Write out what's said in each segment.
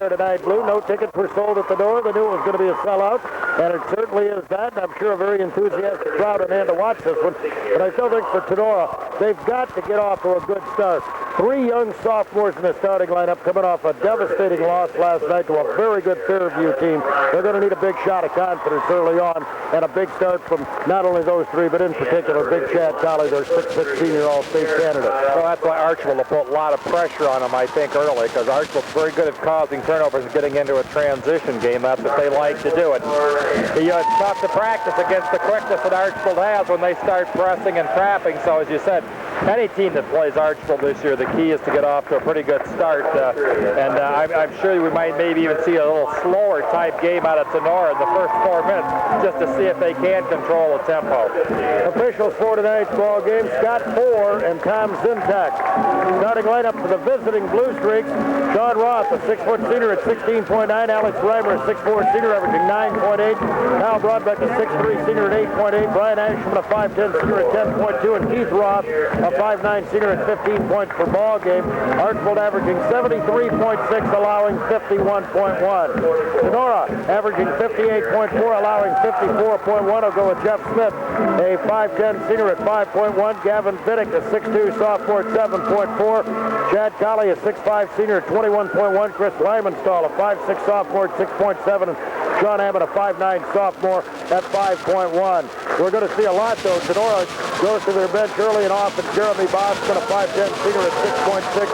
Here tonight, Blue. No tickets were sold at the door. They knew it was going to be a sellout, and it certainly is that. And I'm sure a very enthusiastic crowd on hand to watch this one. But I still think for Tinora, they've got to get off to a good start. 3 young sophomores in the starting lineup coming off a devastating loss last night to a very good Fairview team. They're going to need a big shot of confidence early on, and a big start from not only those 3, but in particular, Big Chad Colley, their 6'6" senior all-state candidate. So that's why Archbold will put a lot of pressure on them, I think, early, because Archbold's very good at causing turnovers and getting into a transition game. That's what they like to do. It's tough to practice against the quickness that Archbold has when they start pressing and trapping. So, as you said, any team that plays Archbold this year, the key is to get off to a pretty good start. I'm sure we might maybe even see a little slower type game out of Tinora in the first 4 minutes just to see if they can control the tempo. Officials for tonight's ball game, Scott Moore and Tom Zintak. Starting lineup for the visiting Blue Streaks, Sean Roth, a 6-foot senior at 16.9. Alex Reimer, a 6'4" senior averaging 9.8. Kyle Broadbeck, a 6'3" senior at 8.8. Brian Ashman, a 5'10" senior at 10.2. And Keith Roth, a 5'9" senior at 15 points per ball game. Archbold averaging 73.6, allowing 51.1. Tinora averaging 58.4, allowing 54.1. I'll go with Jeff Smith, a 5'10" senior at 5.1. Gavin Vidick, a 6'2" sophomore at 7.4. Chad Colley, a 6'5" senior at 21.1. Chris Lymanstall, a 5'6" sophomore at 6.7. And Sean Hammond, a 5'9" sophomore at 5.1. We're going to see a lot, though. Tinora goes to their bench early and often. Jeremy Boston, a 5'10" senior at 6.6.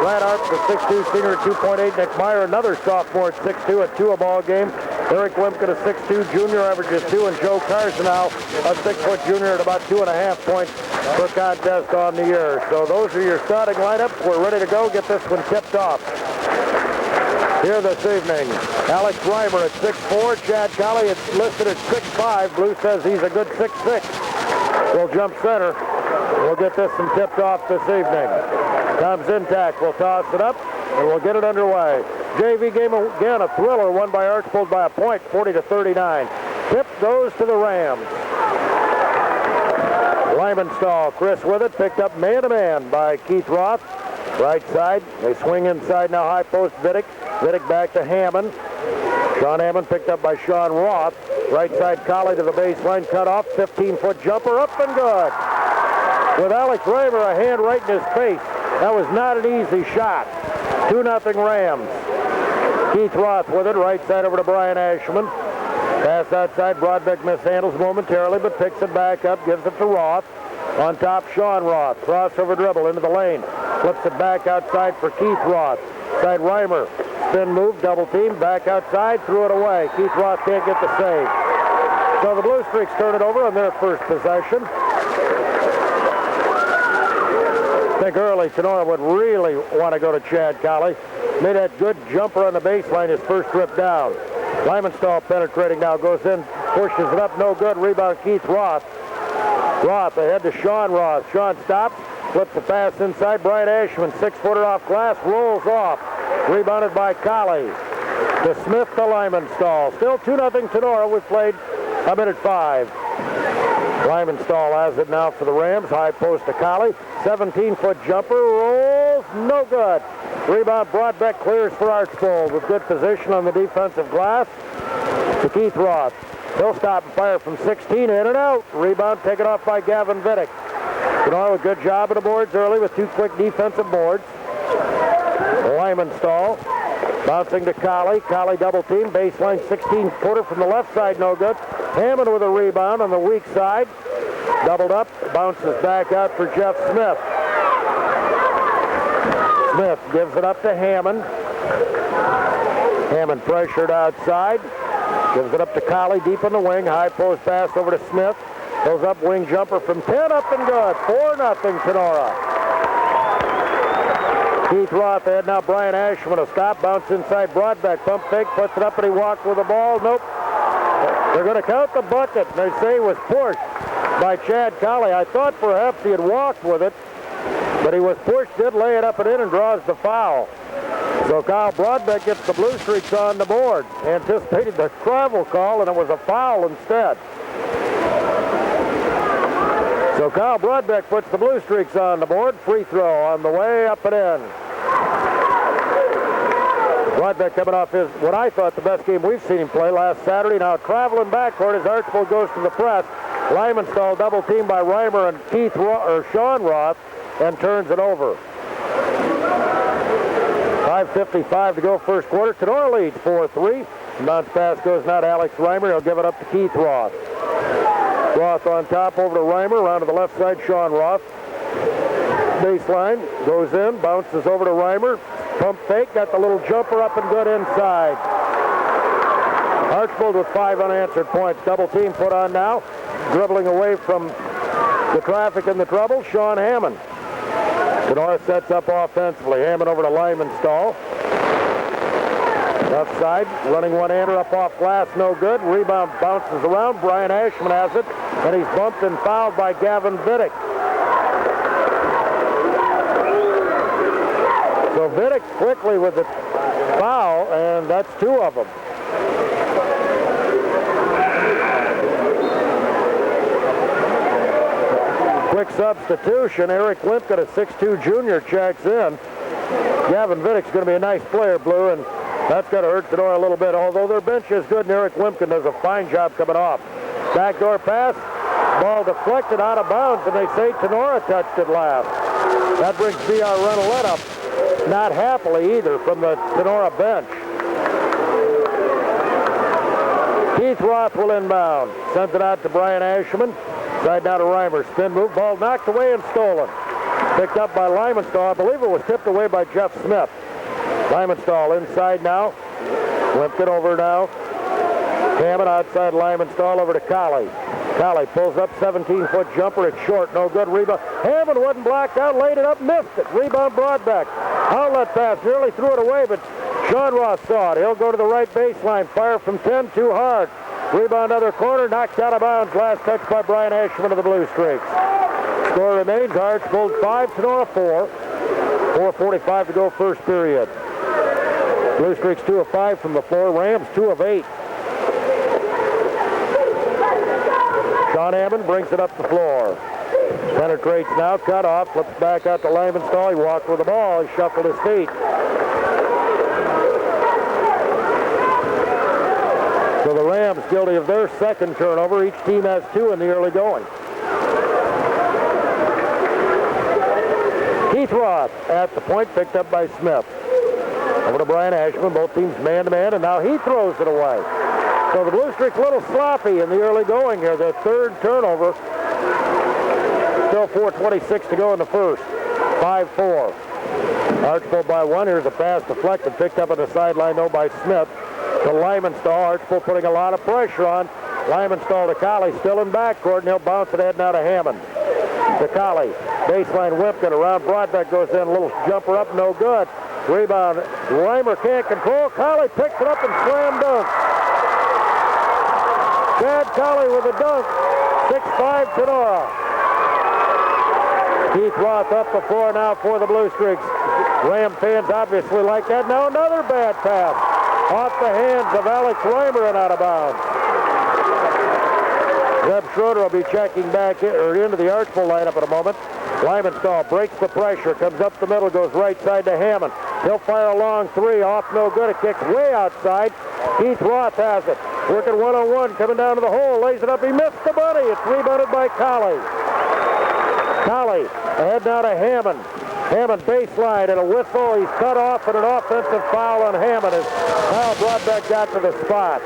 Brad Arps, a 6'2" senior at 2.8. Nick Meyer, another sophomore at 6'2" at 2 a ball game. Eric Limkin, a 6'2" junior, averages 2. And Joe Carsonow, a 6-foot junior at about 2.5 points per contest on the year. So those are your starting lineups. We're ready to go. Get this one tipped off. Here this evening, Alex Reimer at 6'4", Chad Colley is listed at 6'5". Blue says he's a good 6'6". Will jump center. We'll get this one tipped off this evening. Tom Zintak will toss it up, and we'll get it underway. JV game again, a thriller, won by Archbold by a point, 40-39. Tip goes to the Rams. Lymanstall, Chris with it, picked up man-to-man by Keith Roth. Right side, they swing inside now, high post Vidick. Vidick back to Hammond. Sean Hammond picked up by Sean Roth. Right side Colley to the baseline, cut off, 15-foot jumper, up and good. With Alex Reimer, a hand right in his face. That was not an easy shot. 2-0 Rams. Keith Roth with it, right side over to Brian Ashman. Pass outside, Broadbeck mishandles momentarily, but picks it back up, gives it to Roth. On top, Sean Roth. Crossover dribble into the lane. Flips it back outside for Keith Roth. Side Reimer. Spin move, double team, back outside, threw it away. Keith Roth can't get the save. So the Blue Streaks turn it over on their first possession. I think early Tinora would really want to go to Chad Colley. Made that good jumper on the baseline, his first trip down. Lymanstall penetrating now, goes in, pushes it up, no good. Rebound Keith Roth. Roth ahead to Sean Roth. Sean stops, flips the pass inside. Brian Ashman, 6-footer off glass, rolls off. Rebounded by Colley. To Smith to Lymanstall. Still 2-0 Tinora. We've played a minute 5. Lymanstall has it now for the Rams. High post to Colley. 17-foot jumper, rolls, no good. Rebound Broadbeck clears for Archbold with good position on the defensive glass to Keith Roth. He'll stop and fire from 16, in and out. Rebound taken off by Gavin Vidick. Tinora with a good job of the boards early with 2 quick defensive boards. Lymanstall bouncing to Colley. Colley double team, baseline 16-footer from the left side, no good. Hammond with a rebound on the weak side. Doubled up, bounces back out for Jeff Smith. Smith gives it up to Hammond. Hammond pressured outside. Gives it up to Colley deep in the wing. High post pass over to Smith. Goes up, wing jumper from 10, up and good. 4-0 Tinora. Keith Roth ahead now. Brian Ashman a stop. Bounce inside Broadbeck. Pump fake. Puts it up and he walked with the ball. Nope. They're going to count the bucket. They say it was pushed by Chad Colley. I thought perhaps he had walked with it, but he was pushed, did lay it up and in, and draws the foul. So Kyle Broadbeck gets the Blue Streaks on the board. Anticipated the travel call, and it was a foul instead. So Kyle Broadbeck puts the Blue Streaks on the board. Free throw on the way, up and in. Broadbeck coming off his, what I thought the best game we've seen him play last Saturday. Now traveling backcourt as Archbold goes to the press. Lymanstall double teamed by Reimer and Sean Roth and turns it over. 5:55 to go first quarter. Tinora leads 4-3. Bounce pass goes now to Alex Reimer. He'll give it up to Keith Roth. Roth on top over to Reimer. Around to the left side, Sean Roth. Baseline, goes in, bounces over to Reimer. Pump fake, got the little jumper up and good inside. Archbold with 5 unanswered points. Double team put on now. Dribbling away from the traffic and the trouble, Sean Hammond. Tinora sets up offensively. Hammond over to Lymanstall. Left side, running one-hander up off glass, no good. Rebound bounces around. Brian Ashman has it, and he's bumped and fouled by Gavin Vidic. So Vidic quickly with the foul, and that's 2 of them. Quick substitution. Eric Limpkin, a 6'2 junior, checks in. Gavin Vidic's going to be a nice player, Blue, and that's going to hurt Tinora a little bit, although their bench is good, and Eric Limpkin does a fine job coming off. Backdoor pass, ball deflected out of bounds, and they say Tinora touched it last. That brings B.R. Renolette up, not happily either, from the Tinora bench. Keith Roth will inbound. Sends it out to Brian Ashman. Side now to Reimer. Spin move. Ball knocked away and stolen. Picked up by Lymanstall. I believe it was tipped away by Jeff Smith. Lymanstall inside now. Limpkin over now. Hammond outside Lymanstall over to Colley. Colley pulls up 17-foot jumper. It's short. No good. Rebound. Hammond wasn't blocked out. Laid it up. Missed it. Rebound Broadbeck. Outlet pass. Nearly threw it away, but Sean Ross saw it. He'll go to the right baseline. Fire from 10. Too hard. Rebound other corner, knocked out of bounds. Last touch by Brian Ashman of the Blue Streaks. Score remains Archbold 5, Tinora 4. 4:45 to go first period. Blue Streaks 2 of 5 from the floor. Rams 2 of 8. Sean Hammond brings it up the floor. Penetrates now, cut off, flips back out to Lymanstall. He walked with the ball. He shuffled his feet. So the Rams guilty of their second turnover. Each team has 2 in the early going. Keith Roth at the point, picked up by Smith. Over to Brian Ashman, both teams man-to-man, and now he throws it away. So the Blue Streaks a little sloppy in the early going here. Their third turnover. Still 4:26 to go in the first. 5-4. Archbold by 1. Here's a pass deflected, picked up on the sideline, though, by Smith. To Lymanstall. Archbold putting a lot of pressure on. Lymanstall to Colley, still in backcourt, and he'll bounce it head now to Hammond. To Colley. Baseline Wimpkin around Broadbeck, goes in. A little jumper up, no good. Rebound. Reimer can't control. Colley picks it up and slam dunk. Chad Colley with a dunk. 6'5 Tinora. Keith Roth up the floor now for the Blue Streaks. Ram fans obviously like that. Now another bad pass. Off the hands of Alex Reimer and out of bounds. Zeb Schroeder will be checking back into the Archbold lineup in a moment. Lymanstall breaks the pressure, comes up the middle, goes right side to Hammond. He'll fire a long 3, off no good. It kicks way outside. Keith Roth has it. Working one-on-one, coming down to the hole, lays it up. He missed the bunny. It's rebounded by Colley. Colley ahead now to Hammond. Hammond baseline and a whistle. He's cut off and an offensive foul on Hammond as Kyle Broadbeck got to the spot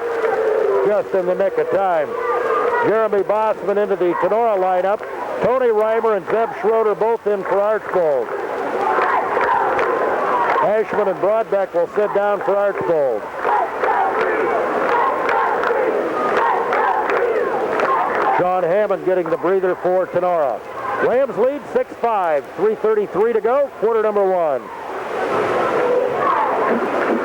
just in the nick of time. Jeremy Bossman into the Tinora lineup. Tony Reimer and Zeb Schroeder both in for Archbold. Ashman and Broadbeck will sit down for Archbold. Sean Hammond getting the breather for Tinora. Rams lead 6-5, 3:33 to go, quarter number 1.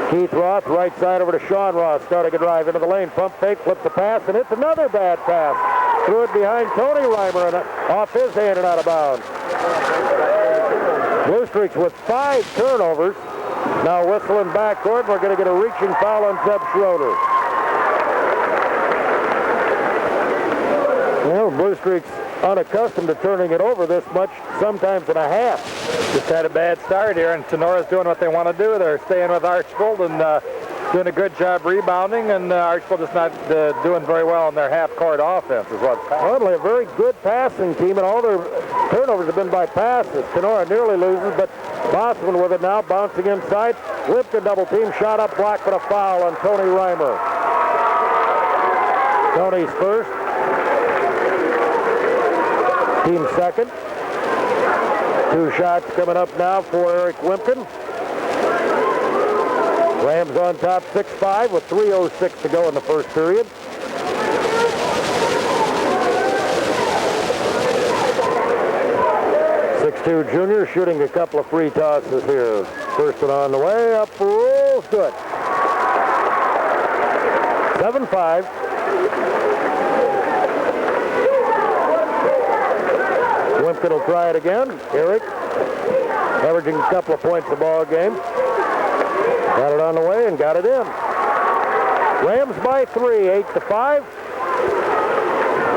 Keith Roth, right side over to Sean Ross, starting a drive into the lane, pump fake, flips the pass, and it's another bad pass. Threw it behind Tony Reimer and off his hand and out of bounds. Blue Streaks with 5 turnovers. Now whistling backcourt, we're going to get a reaching foul on Zeb Schroeder. Well, Blue Streaks unaccustomed to turning it over this much, sometimes in a half. Just had a bad start here, and Tinora's doing what they want to do. They're staying with Archbold and doing a good job rebounding, and Archbold is not doing very well in their half-court offense is what's Hardly a very good passing team, and all their turnovers have been by passes. Tinora nearly loses, but Bosman with it now, bouncing inside. Lipton double team, shot up, blocked, but a foul on Tony Reimer. Tony's first. Team second. 2 shots coming up now for Eric Wimpkin. Rams on top 6-5 with 3:06 to go in the first period. .62 junior shooting a couple of free tosses here. First one on the way, up rolls, good. 7-5. Wimpkin will try it again. Eric averaging a couple of points a ball game. Got it on the way and got it in. Rams by 3, 8-5.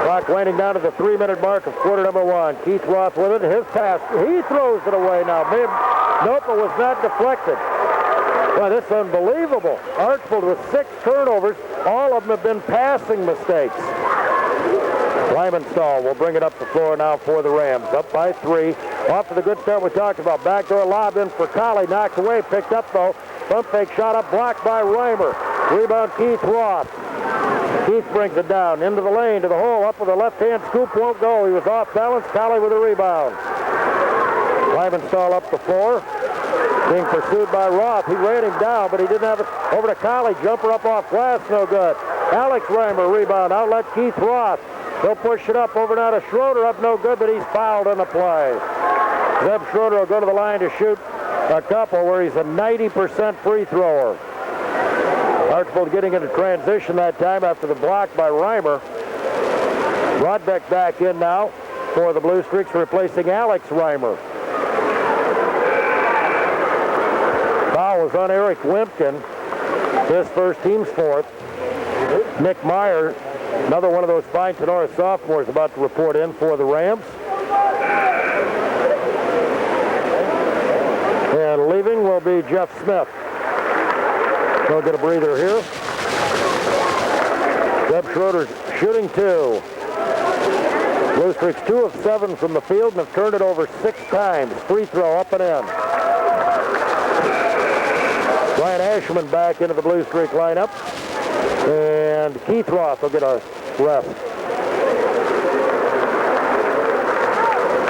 Clock winding down to the 3-minute mark of quarter number 1. Keith Roth with it. His pass. He throws it away now. Nope, it was not deflected. Well, this is unbelievable. Archbold with 6 turnovers. All of them have been passing mistakes. Lymanstall will bring it up the floor now for the Rams. Up by 3. Off to the good start we talked about. Backdoor lob in for Colley. Knocked away. Picked up, though. Pump fake shot up. Blocked by Reimer. Rebound Keith Roth. Keith brings it down into the lane to the hole. Up with a left-hand scoop. Won't go. He was off balance. Colley with a rebound. Lymanstall up the floor. Being pursued by Roth. He ran him down, but he didn't have it. Over to Colley. Jumper up off glass. No good. Alex Reimer rebound. Outlet Keith Roth. He'll push it up over now to Schroeder. Up no good, but he's fouled on the play. Zeb Schroeder will go to the line to shoot a couple where he's a 90% free thrower. Archbold getting into transition that time after the block by Reimer. Rodbeck back in now for the Blue Streaks, replacing Alex Reimer. Foul was on Eric Wimpkin. His first, team's fourth. Nick Meyer, another one of those fine Tinora sophomores, about to report in for the Rams. And leaving will be Jeff Smith. He'll get a breather here. Zeb Schroeder's shooting 2. Blue Streaks 2 of 7 from the field and have turned it over 6 times. Free throw up and in. Brian Ashman back into the Blue Streak lineup. And Keith Roth will get a rest.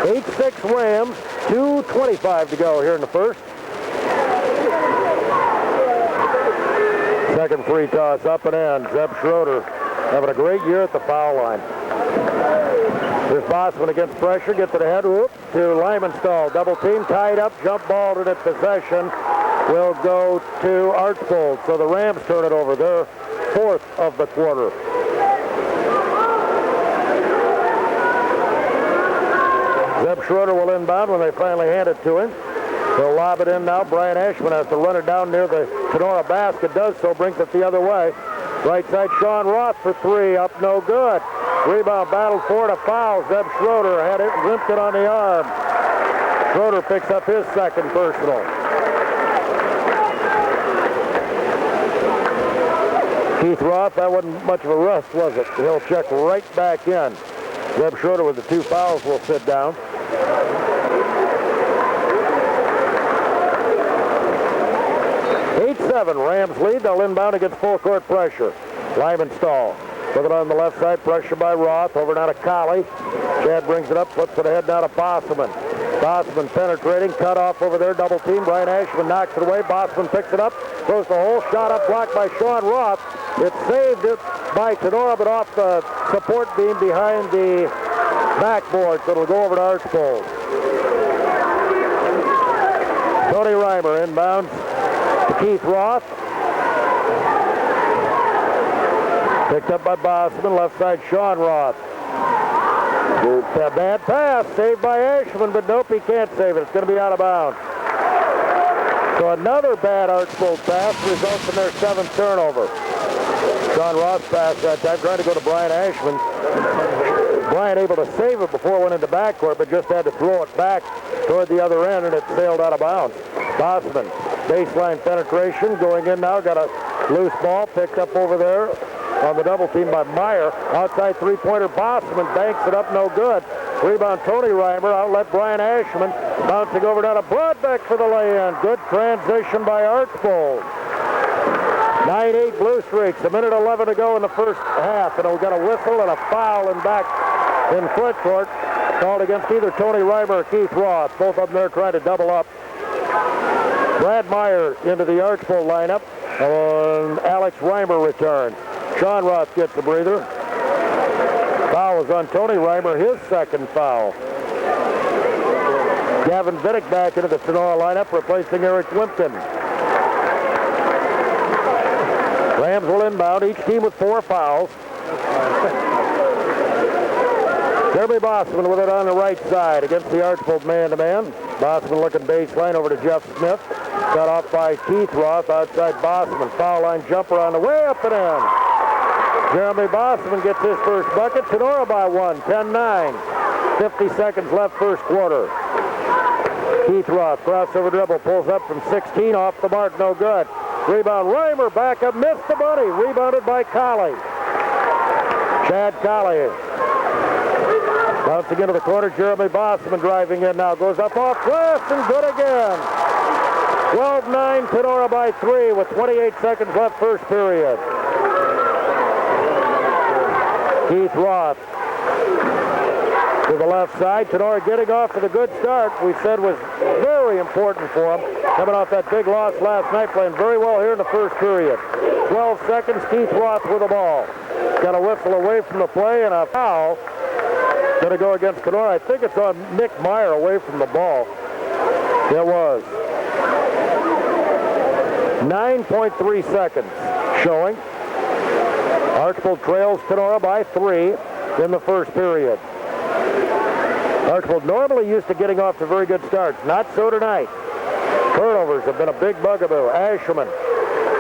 8-6 Rams, 2:25 to go here in the first. Second free toss up and in. Zeb Schroeder having a great year at the foul line. There's Bosman against pressure, gets it ahead, whoop, to Lymanstall. Double team, tied up, jump ball to the possession. Will go to Archbold. So the Rams turn it over. Their 4th of the quarter. Zeb Schroeder will inbound when they finally hand it to him. They'll lob it in now. Brian Ashman has to run it down near the Tinora basket. Does so, brings it the other way. Right side, Sean Roth for 3. Up no good. Rebound battle for it. A foul. Zeb Schroeder had it ripped it on the arm. Schroeder picks up his second personal. Keith Roth, that wasn't much of a rust, was it? He'll check right back in. Zeb Schroeder with the 2 fouls will sit down. 8-7, Rams lead. They'll inbound against full court pressure. Lymanstall with it on the left side. Pressure by Roth. Over now to Colley. Chad brings it up, puts it ahead now to Bosman. Bosman penetrating, cut off over there, double team. Brian Ashman knocks it away. Bosman picks it up, throws the hole, shot up, blocked by Sean Roth. It's saved it by Tinora, but off the support beam behind the backboard, so it'll go over to Archbold. Tony Reimer inbounds to Keith Roth. Picked up by Bosman, left side Sean Roth. A bad pass, saved by Ashman, but nope, he can't save it. It's going to be out of bounds. So another bad Archbold pass results in their 7th turnover. Sean Roth pass that time, trying to go to Brian Ashman. Bryant able to save it before it went into backcourt, but just had to throw it back toward the other end, and it sailed out of bounds. Bosman, baseline penetration, going in now, got a loose ball, picked up over there on the double team by Meyer. Outside three-pointer, Bosman banks it up, no good. Rebound, Tony Reimer, outlet Brian Ashman, bouncing over down to Broadbeck for the lay-in. Good transition by Archbold. 9-8 Blue Streaks, a minute 11 to go in the first half, and we've got a whistle and a foul in back in front court called against either Tony Reimer or Keith Roth. Both of them there trying to double up. Brad Meyer into the Archbold lineup, and Alex Reimer returns. Sean Roth gets a breather. Foul is on Tony Reimer, his second foul. Gavin Vidic back into the Tinora lineup, replacing Eric Wimpton. Rams will inbound, each team with 4 fouls. Jeremy Bosman with it on the right side against the Archbold man-to-man. Bosman looking baseline over to Jeff Smith. Cut off by Keith Roth outside Bosman. Foul line jumper on the way up and in. Jeremy Bosman gets his first bucket. Tinora by 1, 10-9. 50 seconds left first quarter. Keith Roth, crossover dribble, pulls up from 16, off the mark, no good. Rebound, Reimer back up, missed the money. Rebounded by Colley. Chad Colley. Bouncing into the corner, Jeremy Bosman driving in now. Goes up off glass and good again. 12-9, Tinora by 3 with 28 seconds left first period. Keith Roth to the left side. Tinora getting off to the good start we said was very important for him. Coming off that big loss last night, playing very well here in the first period. 12 seconds, Keith Roth with the ball. Got a whistle away from the play and a foul. Going to go against Tinora. I think it's on Nick Meyer away from the ball. It was. 9.3 seconds showing. Archbold trails Tinora by 3 in the first period. Archbold normally used to getting off to very good starts. Not so tonight. Turnovers have been a big bugaboo. Ashman,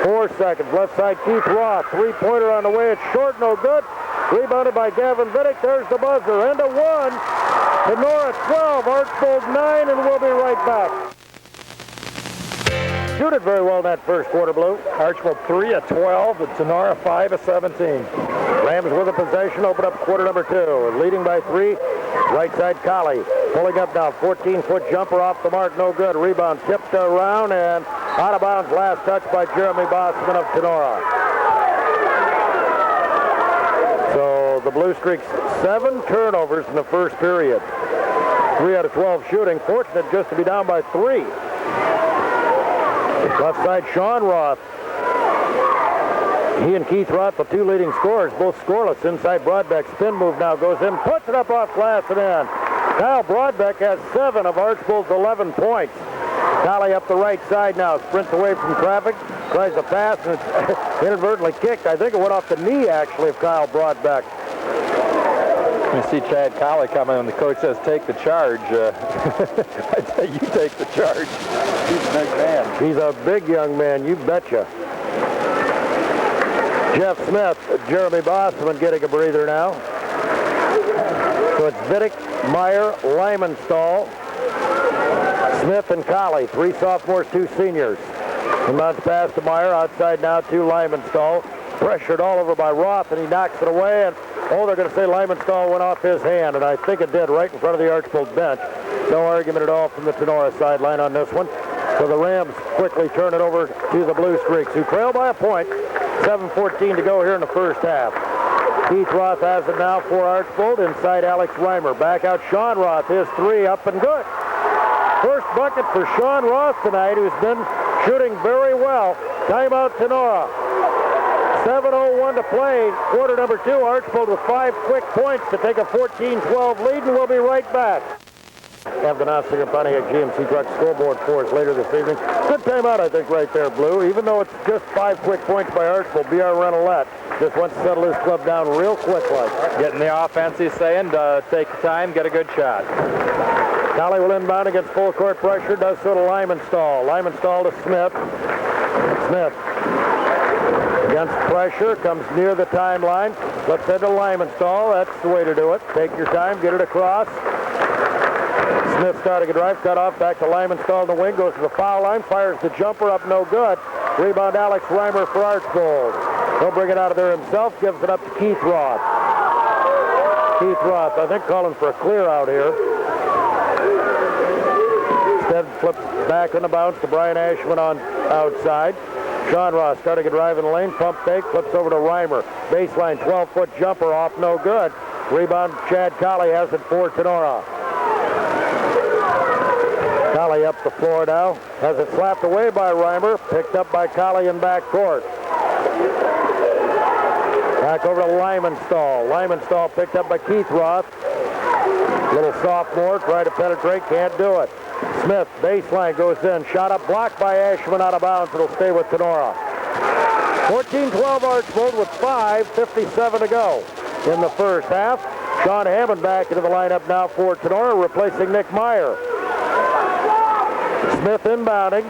4 seconds. Left side, Keith Roth. Three-pointer on the way. It's short, no good. Rebounded by Gavin Vidic. There's the buzzer. End of 1. Tinora 12, Archbold 9, and we'll be right back. Shoot it very well in that first quarter, Blue. Archbold 3 of 12, and Tinora 5 of 17. Rams with a possession, open up quarter number 2. Leading by 3, right side Colley. Pulling up now, 14-foot jumper off the mark, no good. Rebound tipped around and out of bounds. Last touch by Jeremy Bosman of Tinora. So the Blue Streaks 7 turnovers in the first period. 3 out of 12 shooting. Fortunate just to be down by 3. Left side, Sean Roth. He and Keith Roth, the 2 leading scorers, both scoreless. Inside Broadbeck, spin move now goes in, puts it up off glass and in. Kyle Broadbeck has 7 of Archbold's 11 points. Colley up the right side now, sprints away from traffic, tries to pass, and it's inadvertently kicked. I think it went off the knee, actually, of Kyle Broadbeck. You see Chad Colley coming, and the coach says, take the charge. I tell you, take the charge. He's a big man. He's a big young man, you betcha. Jeff Smith, Jeremy Bosman getting a breather now. So it's Vidic, Meyer, Lymanstall, Smith, and Colley. 3 sophomores, 2 seniors. Inbounds pass to Meyer, outside now to Lymanstall. Pressured all over by Roth, and he knocks it away. And they're going to say Lymanstall went off his hand, and I think it did, right in front of the Archbold bench. No argument at all from the Tinora sideline on this one. So the Rams quickly turn it over to the Blue Streaks, who trail by a point. 7:14 to go here in the first half. Keith Roth has it now for Archbold. Inside Alex Reimer. Back out Sean Roth. His 3 up and good. First bucket for Sean Roth tonight, who's been shooting very well. Timeout Tinora. 7:01 to play. Quarter number 2. Archbold with 5 quick points to take a 14-12 lead, and we'll be right back. Have the Nossinger Pontiac GMC Truck scoreboard for us later this evening. Good timeout, I think, right there, Blue. Even though it's just 5 quick points by Archbold, B.R. Renolette just wants to settle his club down real quick like. Getting the offense, he's saying, take your time, get a good shot. Colley will inbound against full court pressure, does so to Lymanstall. Lymanstall to Smith. Smith Against pressure, comes near the timeline. Flips into Lymanstall. That's the way to do it. Take your time, get it across. Smith starting a drive, cut off, back to Lymanstall in the wing, goes to the foul line, fires the jumper up, no good. Rebound Alex Reimer for Archbold. He'll bring it out of there himself, gives it up to Keith Roth. Keith Roth, I think, calling for a clear out here. Instead, flips back on the bounce to Brian Ashman on outside. Sean Ross starting a drive in the lane, pump fake, flips over to Reimer. Baseline 12-foot jumper off, no good. Rebound, Chad Colley has it for Tinora. Colley up the floor now. Has it slapped away by Reimer. Picked up by Colley in backcourt. Back over to Lymanstall. Lymanstall picked up by Keith Roth. Little sophomore, try to penetrate, can't do it. Smith, baseline, goes in. Shot up, blocked by Ashman, out of bounds. It'll stay with Tinora. 14-12 Archbold with 5:57 to go in the first half. Sean Hammond back into the lineup now for Tinora, replacing Nick Meyer. Smith inbounding.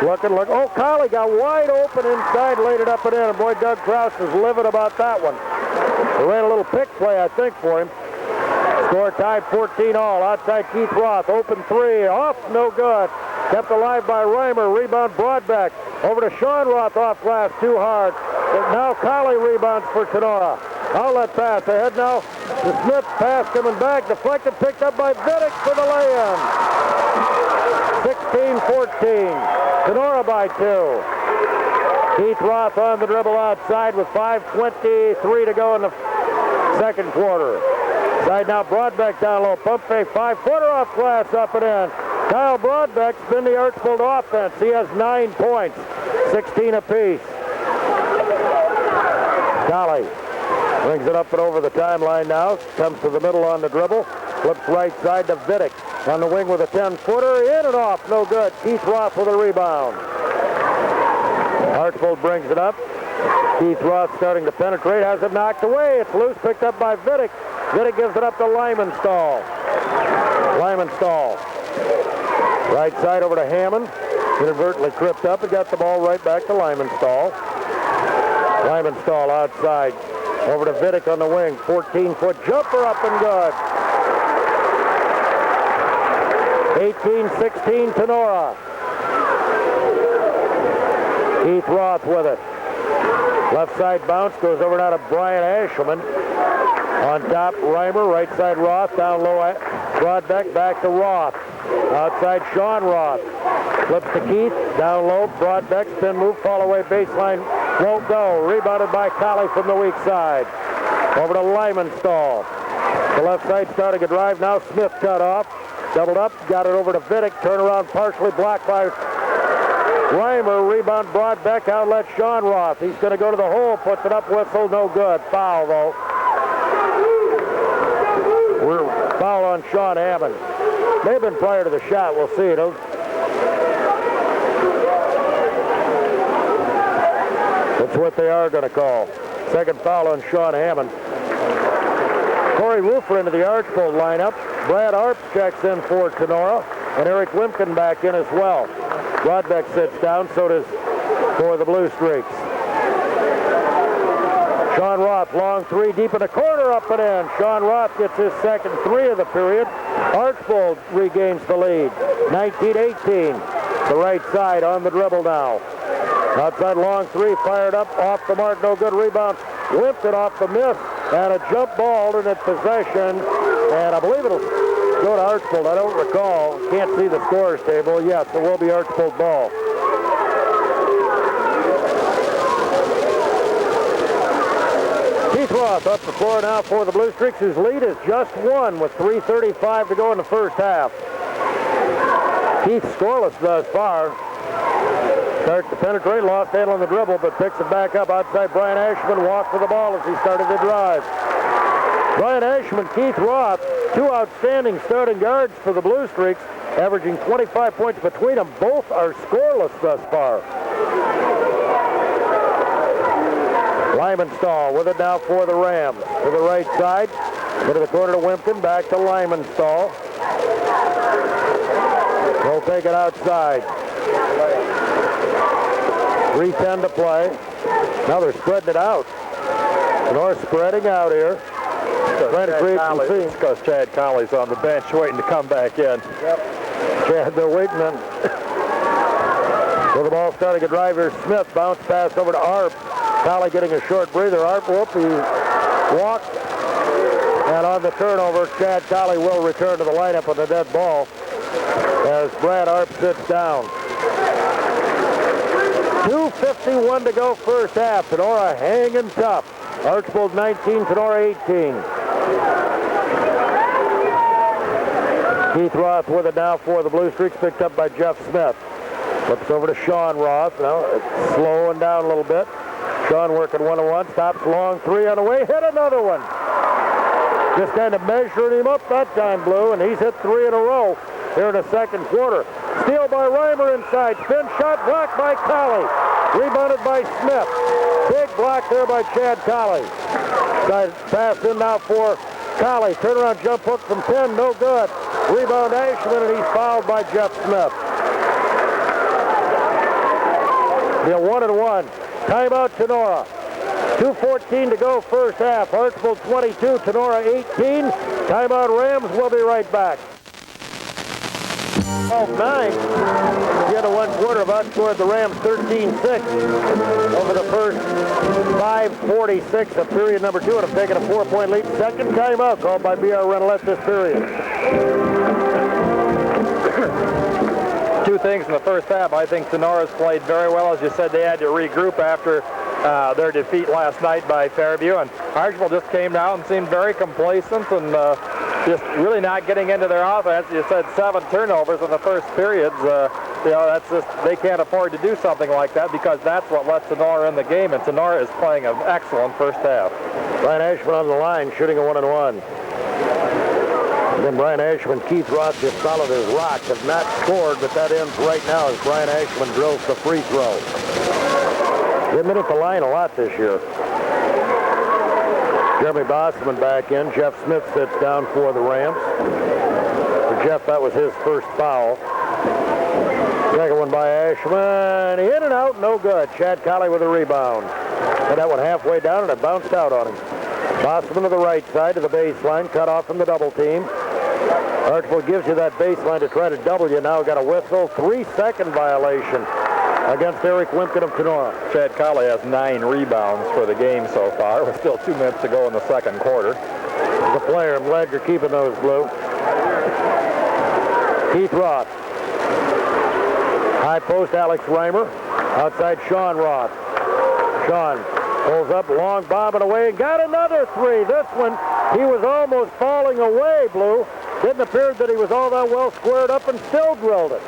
Look. Oh, Colley got wide open inside, laid it up and in. And boy, Doug Krause is livid about that one. They ran a little pick play, I think, for him. Score tied 14 all. Outside Keith Roth. Open three. Off, no good. Kept alive by Reimer. Rebound Broadbeck. Over to Sean Roth off glass. Too hard. But now Colley rebounds for Tinora. Outlet pass. Ahead now to Smith. Pass coming back. Deflected. Picked up by Vidic for the lay-in. 16-14. Tinora by 2. Keith Roth on the dribble outside with 5:23 to go in the second quarter. Side now, Broadbeck down low. Pump fake, 5-footer off glass, up and in. Kyle Broadbeck's been the Archbold offense. He has 9 points, 16 apiece. Colley brings it up and over the timeline now. Comes to the middle on the dribble. Flips right side to Vidic. On the wing with a 10-footer. In and off, no good. Keith Roth with a rebound. Archbold brings it up. Keith Roth starting to penetrate. Has it knocked away. It's loose, picked up by Vidic. Vidic gives it up to Lymanstall. Lymanstall. Right side over to Hammond. Inadvertently tripped up and got the ball right back to Lymanstall. Lymanstall outside. Over to Vidic on the wing. 14-foot jumper up and good. 18-16 Tinora. Keith Roth with it. Left side bounce goes over now to Brian Ashman. On top, Reimer. Right side, Roth. Down low, Broadbeck. Back to Roth. Outside, Sean Roth. Flips to Keith. Down low, Broadbeck. Spin move. Fall away baseline. Won't go. Rebounded by Colley from the weak side. Over to Lymanstall. The left side starting a drive. Now Smith cut off. Doubled up. Got it over to Vidic. Turnaround partially blocked by Reimer. Rebound Broadbeck. Outlet Sean Roth. He's going to go to the hole. Puts it up. Whistle. No good. Foul, though. We're foul on Sean Hammond. May have been prior to the shot. We'll see. That's what they are going to call. Second foul on Sean Hammond. Corey Rufer into the Archbold lineup. Brad Arps checks in for Tinora. And Eric Limkin back in as well. Broadbeck sits down. So does for the Blue Streaks. Sean Roth, long three, deep in the corner, up and in. Sean Roth gets his second three of the period. Archbold regains the lead, 19-18. The right side on the dribble now. Outside long three, fired up, off the mark, no good. Rebound, whipped it off the miss, and a jump ball in its possession. And I believe it'll go to Archbold. I don't recall. Can't see the scorer's table. Yes, it will be Archbold ball. Keith Roth up the floor now for the Blue Streaks, whose lead is just one with 3:35 to go in the first half. Keith scoreless thus far. Starts to penetrate, lost handle on the dribble, but picks it back up outside. Brian Ashman walked with the ball as he started to drive. Brian Ashman, Keith Roth, two outstanding starting guards for the Blue Streaks, averaging 25 points between them. Both are scoreless thus far. Lymanstall with it now for the Rams. To the right side, into the corner to Wimpton, back to Lymanstall. He'll take it outside. 3:10 to play. Now they're spreading it out. Tinora spreading out here. Trying to create some seams. Because Chad Colley's on the bench waiting to come back in. Yep. Chad, they're waiting on. So the ball starting to drive here. Smith bounce pass over to Arp. Colley getting a short breather. Arp, whoop, he walked. And on the turnover, Chad Colley will return to the lineup on the dead ball as Brad Arp sits down. 2:51 to go first half. Tinora hanging tough. Archbold 19, Tinora 18. Keith Roth with it now for the Blue Streaks, picked up by Jeff Smith. Flips over to Sean Roth. Now it's slowing down a little bit. Sean working one-on-one, stops long three on the way, hit another one. Just kind of measuring him up that time, Blue, and he's hit three in a row here in the second quarter. Steal by Reimer inside, spin shot blocked by Colley. Rebounded by Smith. Big block there by Chad Colley. Pass in now for Colley. Turnaround jump hook from 10, no good. Rebound Ashman, and he's fouled by Jeff Smith. Yeah, 1-1. Timeout Tinora. 2:14 to go first half. Archbold 22, Tinora 18. Timeout Rams. We'll be right back. 12-9. The end of one quarter have outscored the Rams 13-6 over the first 5:46 of period number 2 and have taken a 4-point lead. Second timeout called by B.R. Renolette this period. Two things in the first half. I think Tenora's played very well. As you said, they had to regroup after their defeat last night by Fairview. And Archbold just came down and seemed very complacent and just really not getting into their offense. You said 7 turnovers in the first periods. That's just, they can't afford to do something like that because that's what lets Tinora in the game. And Tinora is playing an excellent first half. Brian Ashman on the line, shooting a 1-1. Then Brian Ashman, Keith Roth just solid as rock, have not scored, but that ends right now as Brian Ashman drills the free throw. They've been at the line a lot this year. Jeremy Bosman back in. Jeff Smith sits down for the Rams. For Jeff, that was his first foul. Second one by Ashman. In and out, no good. Chad Colley with a rebound. Had that one halfway down, and it bounced out on him. Bosman to the right side to the baseline, cut off from the double team. Archbold gives you that baseline to try to double you. Now got a whistle, 3-second violation against Eric Wimpkin of Tinora. Chad Colley has 9 rebounds for the game so far, with still 2 minutes to go in the second quarter. As a player, I'm glad you're keeping those, Blue. Keith Roth. High post, Alex Reimer. Outside, Sean Roth. Sean pulls up, long bobbing away, and got another 3. This one, he was almost falling away, Blue. Didn't appear that he was all that well squared up and still drilled it.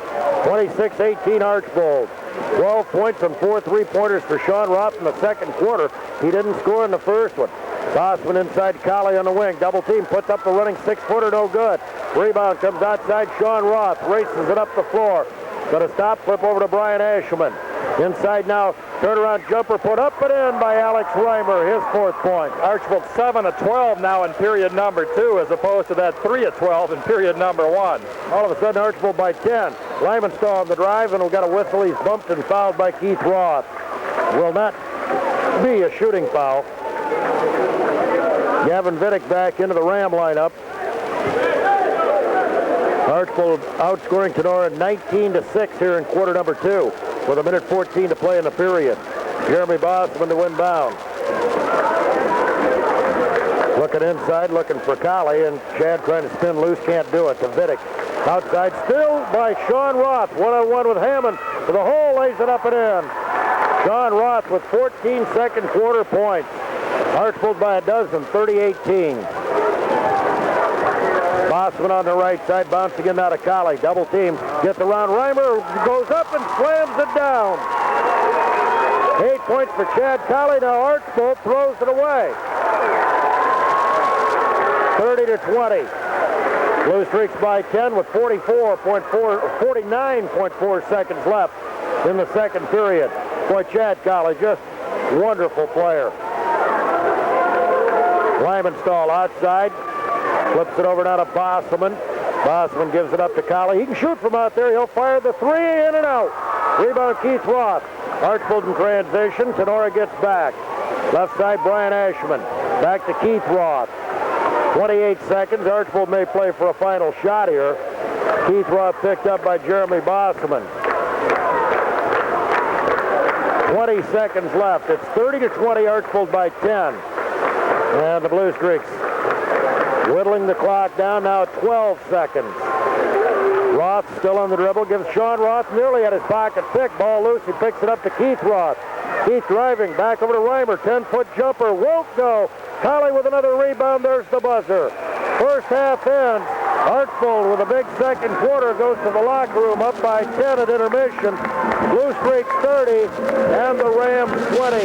26-18 Archbold. 12 points and 4 3-pointers for Sean Roth in the second quarter. He didn't score in the first one. Bosman inside Colley on the wing. Double team, puts up a running 6-footer, no good. Rebound comes outside, Sean Roth races it up the floor. Gonna stop, flip over to Brian Ashman. Inside now, turnaround jumper put up and in by Alex Reimer, his 4th point. Archbold 7 of 12 now in period number 2, as opposed to that 3 of 12 in period number 1. All of a sudden, Archbold by 10. Lymanstall on the drive, and we got a whistle. He's bumped and fouled by Keith Roth. Will not be a shooting foul. Gavin Vidic back into the Ram lineup. Archbold outscoring Tinora 19-6 here in quarter number 2. With 1:14 to play in the period. Jeremy Bosman to inbound. Looking inside, looking for Colley, and Chad trying to spin loose, can't do it. To Vidic. Outside, still by Sean Roth. 1-on-1 with Hammond. To the hole, lays it up and in. Sean Roth with 14 second quarter points. Archbold by a dozen, 30-18. Bosman on the right side, bouncing in out of Colley. Double team, gets around Reimer, goes up and slams it down. 8 points for Chad Colley. Now Archbold throws it away. 30-20. Blue Streaks by 10 with 49.4 seconds left in the second period. Boy, Chad Colley, just wonderful player. Lymanstall outside. Flips it over now to Bosman. Bosman gives it up to Colley. He can shoot from out there. He'll fire the 3, in and out. Rebound Keith Roth. Archbold in transition. Tinora gets back. Left side, Brian Ashman. Back to Keith Roth. 28 seconds. Archbold may play for a final shot here. Keith Roth picked up by Jeremy Bosselman. 20 seconds left. It's 30-20, Archbold by 10. And the Blue Streaks whittling the clock down now 12 seconds. Roth still on the dribble, gives Sean Roth nearly at his pocket pick. Ball loose, he picks it up to Keith Roth. Keith driving, back over to Reimer, 10-foot jumper, won't go. Colley with another rebound, there's the buzzer. First half ends. Archbold with a big second quarter goes to the locker room, up by 10 at intermission. Blue Streaks 30 and the Rams 20.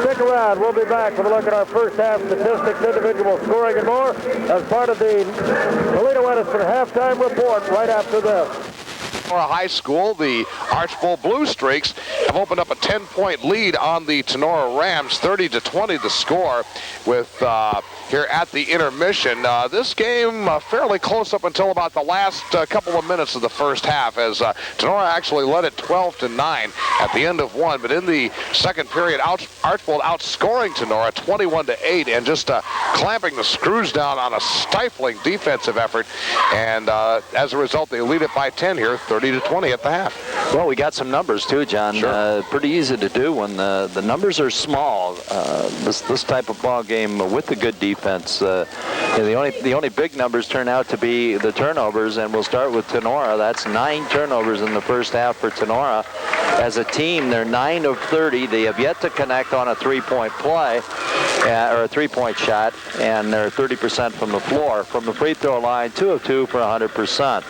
Stick around, we'll be back with a look at our first half statistics, individual scoring and more as part of the Toledo Edison halftime report right after this. Tinora High School, the Archbold Blue Streaks have opened up a 10-point lead on the Tinora Rams, 30-20 the score with here at the intermission. This game fairly close up until about the last couple of minutes of the first half as Tinora actually led it 12-9 at the end of one, but in the second period, Archbold outscoring Tinora 21-8 and just clamping the screws down on a stifling defensive effort, and as a result, they lead it by 10 here, 30-20 at the half. Well, we got some numbers too, John. Sure. Pretty easy to do when the numbers are small. This type of ball game with the good defense. The only big numbers turn out to be the turnovers, and we'll start with Tinora. That's 9 turnovers in the first half for Tinora. As a team, they're 9 of 30. They have yet to connect on a three-point play or a three-point shot, and they're 30% from the floor. From the free throw line, 2 of 2 for 100%.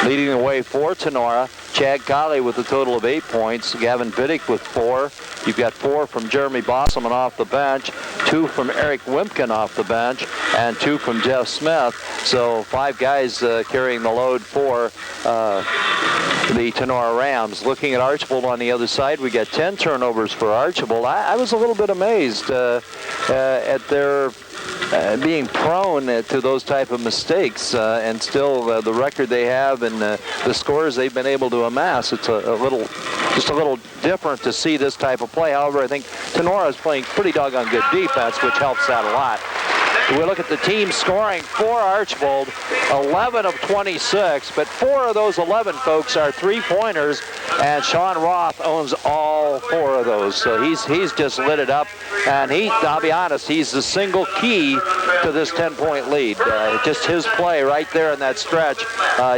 Leading the way for Tinora, Chad Colley with a total of 8 points. Gavin Biddick with 4. You've got 4 from Jeremy Bosselman off the bench, 2 from Eric Wimpkin off the bench, and 2 from Jeff Smith. So 5 guys carrying the load for the Tinora Rams. Looking at Archbold on the other side, we got 10 turnovers for Archbold. I was a little bit amazed at their being prone to those type of mistakes, and still the record they have and the scores they've been able to amass. It's just a little different to see this type of play. However, I think Tinora is playing pretty doggone good defense, which helps that a lot. We look at the team scoring for Archbold, 11 of 26, but 4 of those 11, folks, are three-pointers, and Sean Roth owns all 4 of those. So he's just lit it up, and I'll be honest, he's the single key to this 10-point lead. Just his play right there in that stretch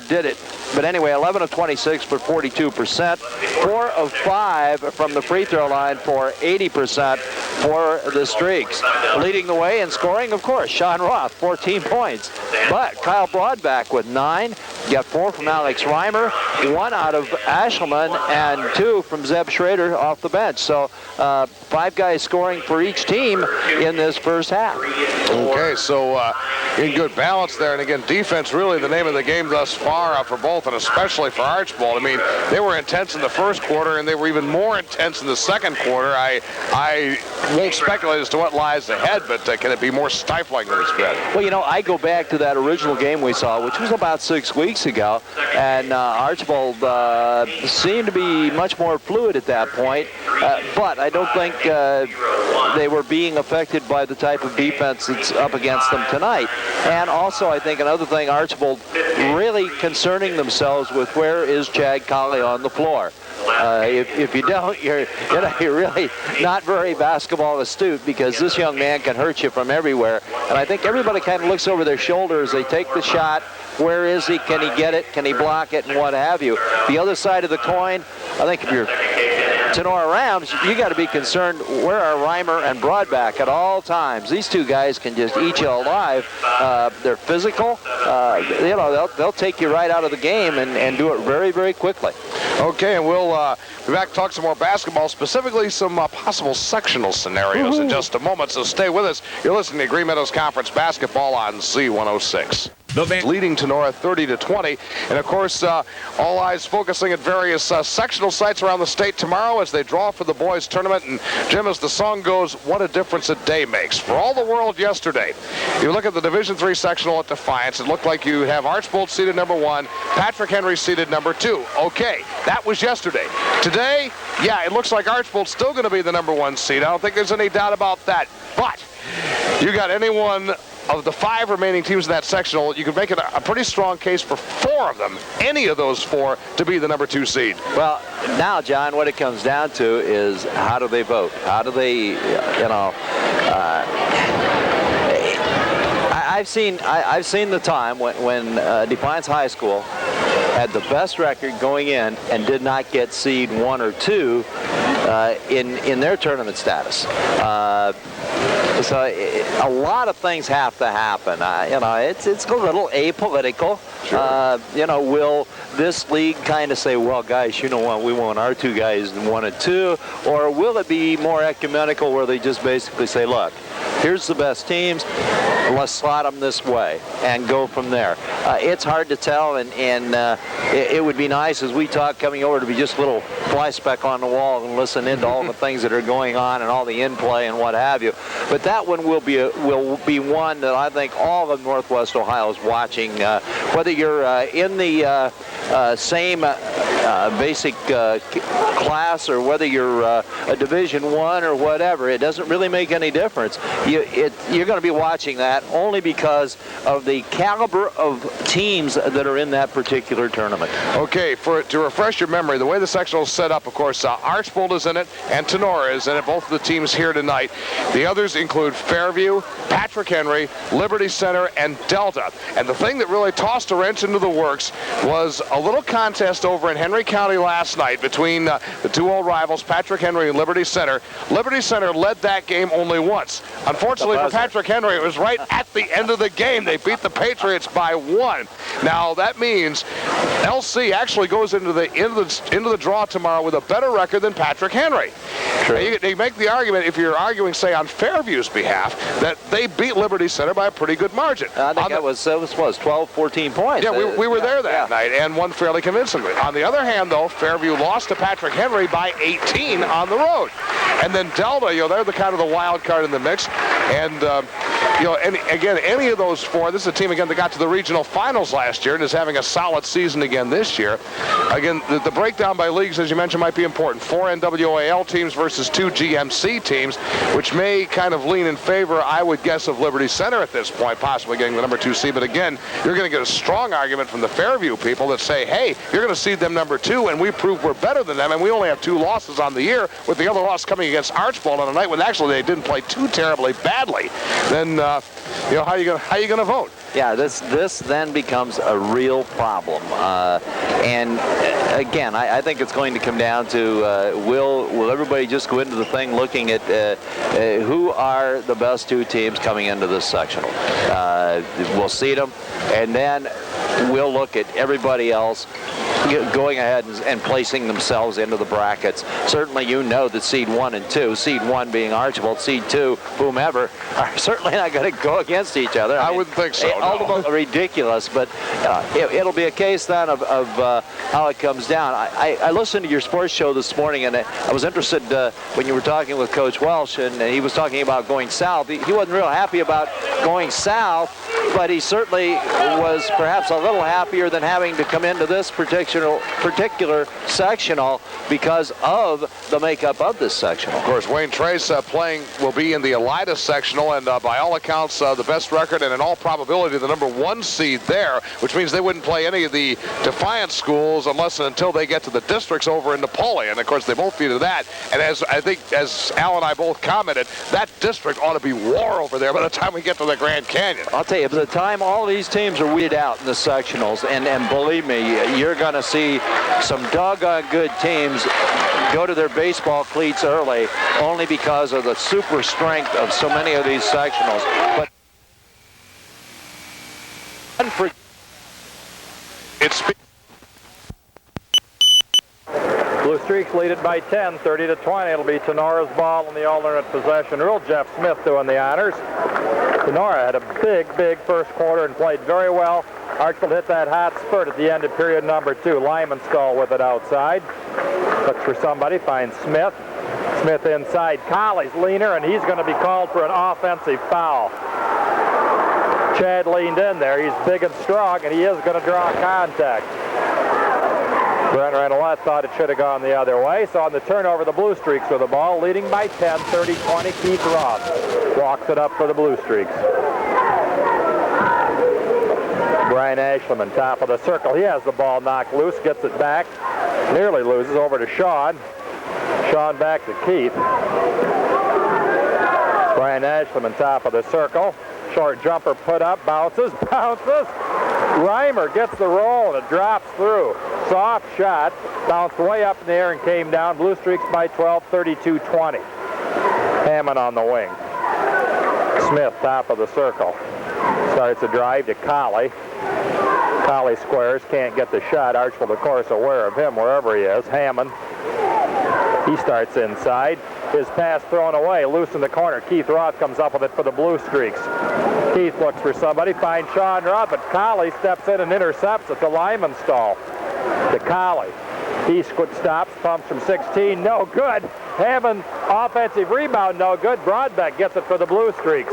did it. But anyway, 11 of 26 for 42%, 4 of 5 from the free throw line for 80% for the Streaks. Leading the way in scoring, of course, Sean Roth, 14 points. But Kyle Broadback with 9. You got 4 from Alex Reimer, 1 out of Ashelman, and 2 from Zeb Schrader off the bench. So 5 guys scoring for each team in this first half. Okay, so in good balance there. And again, defense really the name of the game thus far for both, and especially for Archbold. I mean, they were intense in the first quarter, and they were even more intense in the second quarter. I won't speculate as to what lies ahead, but can it be more stifling than it's been? Well, you know, I go back to that original game we saw, which was about 6 weeks ago, and Archbold seemed to be much more fluid at that point, but I don't think they were being affected by the type of defense that's up against them tonight. And also, I think another thing, Archbold really concerning themselves with where is Chad Colley on the floor. If you don't, you're really not very basketball astute, because this young man can hurt you from everywhere. And I think everybody kind of looks over their shoulder as they take the shot. Where is he? Can he get it? Can he block it? And what have you. The other side of the coin, I think if you're Tinora Rams, you got to be concerned, where are Reimer and Broadback at all times? These 2 guys can just eat you alive. They're physical. They'll take you right out of the game and do it very, very quickly. Okay, and we'll be back to talk some more basketball, specifically some possible sectional scenarios in just a moment, so stay with us. You're listening to Green Meadows Conference Basketball on Z106. Leading Tinora 30-20, and of course all eyes focusing at various sectional sites around the state tomorrow as they draw for the boys tournament. And Jim, as the song goes, what a difference a day makes for all the world yesterday. You look at the Division III sectional at Defiance, it looked like you have Archbold seated number 1, Patrick Henry seated number 2. Okay, that was yesterday. Today yeah, it looks like Archbold's still going to be the number 1 seed. I don't think there's any doubt about that. But you got any one of the 5 remaining teams in that sectional, you could make it a pretty strong case for 4 of them, any of those 4, to be the number 2 seed. Well, now, John, what it comes down to is how do they vote? How do they, I've seen the time when Defiance High School had the best record going in and did not get seed 1 or 2 in their tournament status. So a lot of things have to happen. It's a little apolitical. Sure. Will this league kind of say, well, guys, you know what, we want our 2 guys in 1 and 2, or will it be more ecumenical where they just basically say, look, here's the best teams, let's slot them this way and go from there. It's hard to tell, and it would be nice as we talk coming over to be just a little fly speck on the wall and listen into all the things that are going on and all the in-play and what have you. But that one will be one that I think all of Northwest Ohio is watching. Whether you're in the same basic class or whether you're a Division I or whatever, it doesn't really make any difference. You're going to be watching that only because of the caliber of teams that are in that particular tournament. Okay, to refresh your memory, the way the sectional is set up, of course, Archbold is in it and Tinora is in it, both of the teams here tonight. The others include Fairview, Patrick Henry, Liberty Center, and Delta. And the thing that really tossed a wrench into the works was a little contest over in Henry County last night between the 2 old rivals, Patrick Henry and Liberty Center. Liberty Center led that game only once. Unfortunately for Patrick Henry, it was right at the end of the game. They beat the Patriots by 1. Now that means LC actually goes into the draw tomorrow with a better record than Patrick Henry. They make the argument, if you're arguing, say, on Fairview's behalf, that they beat Liberty Center by a pretty good margin. I think it was 12, 14 points. Yeah, we were there that night and won fairly convincingly. On the other hand, though, Fairview lost to Patrick Henry by 18 on the road. And then Delta, they're the kind of the wild card in the mix. And, any of those 4, this is a team, again, that got to the regional finals last year and is having a solid season again this year. Again, the breakdown by leagues, as you mentioned, might be important. 4 NWAL teams versus 2 GMC teams, which may kind of lean in favor, I would guess, of Liberty Center at this point, possibly getting the number 2 seed. But again, you're going to get a strong argument from the Fairview people that say, hey, you're going to seed them number 2, and we prove we're better than them, and we only have 2 losses on the year, with the other loss coming against Archbold on a night when actually they didn't play too terribly badly. Then, how are you going to vote? Yeah, this then becomes a real problem. And again, I think it's going to come down to will everybody just go into the thing looking at who are the best 2 teams coming into this sectional. We'll seed them, and then we'll look at everybody else going ahead and placing themselves into the brackets. Certainly that seed 1 and 2, seed 1 being Archbold, seed 2, whomever, are certainly not going to go against each other. I wouldn't think so. Ultimately ridiculous, but it'll be a case then of how it comes down. I listened to your sports show this morning, and I was interested when you were talking with Coach Welsh, and he was talking about going south. He wasn't real happy about going south, but he certainly was perhaps a little happier than having to come into this particular sectional because of the makeup of this sectional. Of course, Wayne Trace will be in the Elida sectional, and by all accounts, the best record, and in all probability, the number 1 seed there, which means they wouldn't play any of the Defiance schools unless and until they get to the districts over in Napoleon. Of course, they both feed to that, and as Al and I both commented, that district ought to be war over there by the time we get to the Grand Canyon. I'll tell you, by the time all these teams are weeded out in the sectionals, and believe me, you're going to see some doggone good teams go to their baseball cleats early only because of the super strength of so many of these sectionals. But Blue Streaks lead it by 10, 30-20. It'll be Tenora's ball in the alternate possession. Earl Jeff Smith doing the honors. Tinora had a big first quarter and played very well. Archbold hit that hot spurt at the end of period number 2. Lymanstall with it outside. Looks for somebody, finds Smith. Smith inside. Colley's leaner, and he's going to be called for an offensive foul. Chad leaned in there. He's big and strong, and he is going to draw contact. Brent Reynolds thought it should have gone the other way. So on the turnover, the Blue Streaks with the ball, leading by 10, 30-20. Keith Roth walks it up for the Blue Streaks. Brian Ashleman, top of the circle. He has the ball knocked loose, gets it back, nearly loses, over to Sean. Sean back to Keith. Brian Ashleman, top of the circle. Short jumper put up, bounces. Reimer gets the roll and it drops through. Soft shot, bounced way up in the air and came down. Blue Streaks by 12, 32-20. Hammond on the wing. Smith, top of the circle. Starts a drive to Colley. Colley squares, can't get the shot. Archbold, of course, aware of him wherever he is. Hammond. He starts inside. His pass thrown away, loose in the corner. Keith Roth comes up with it for the Blue Streaks. Keith looks for somebody, finds Sean Roth, but Colley steps in and intercepts at the lineman stall. To Colley. He stops, pumps from 16, no good. Hammond, offensive rebound, no good. Broadbeck gets it for the Blue Streaks.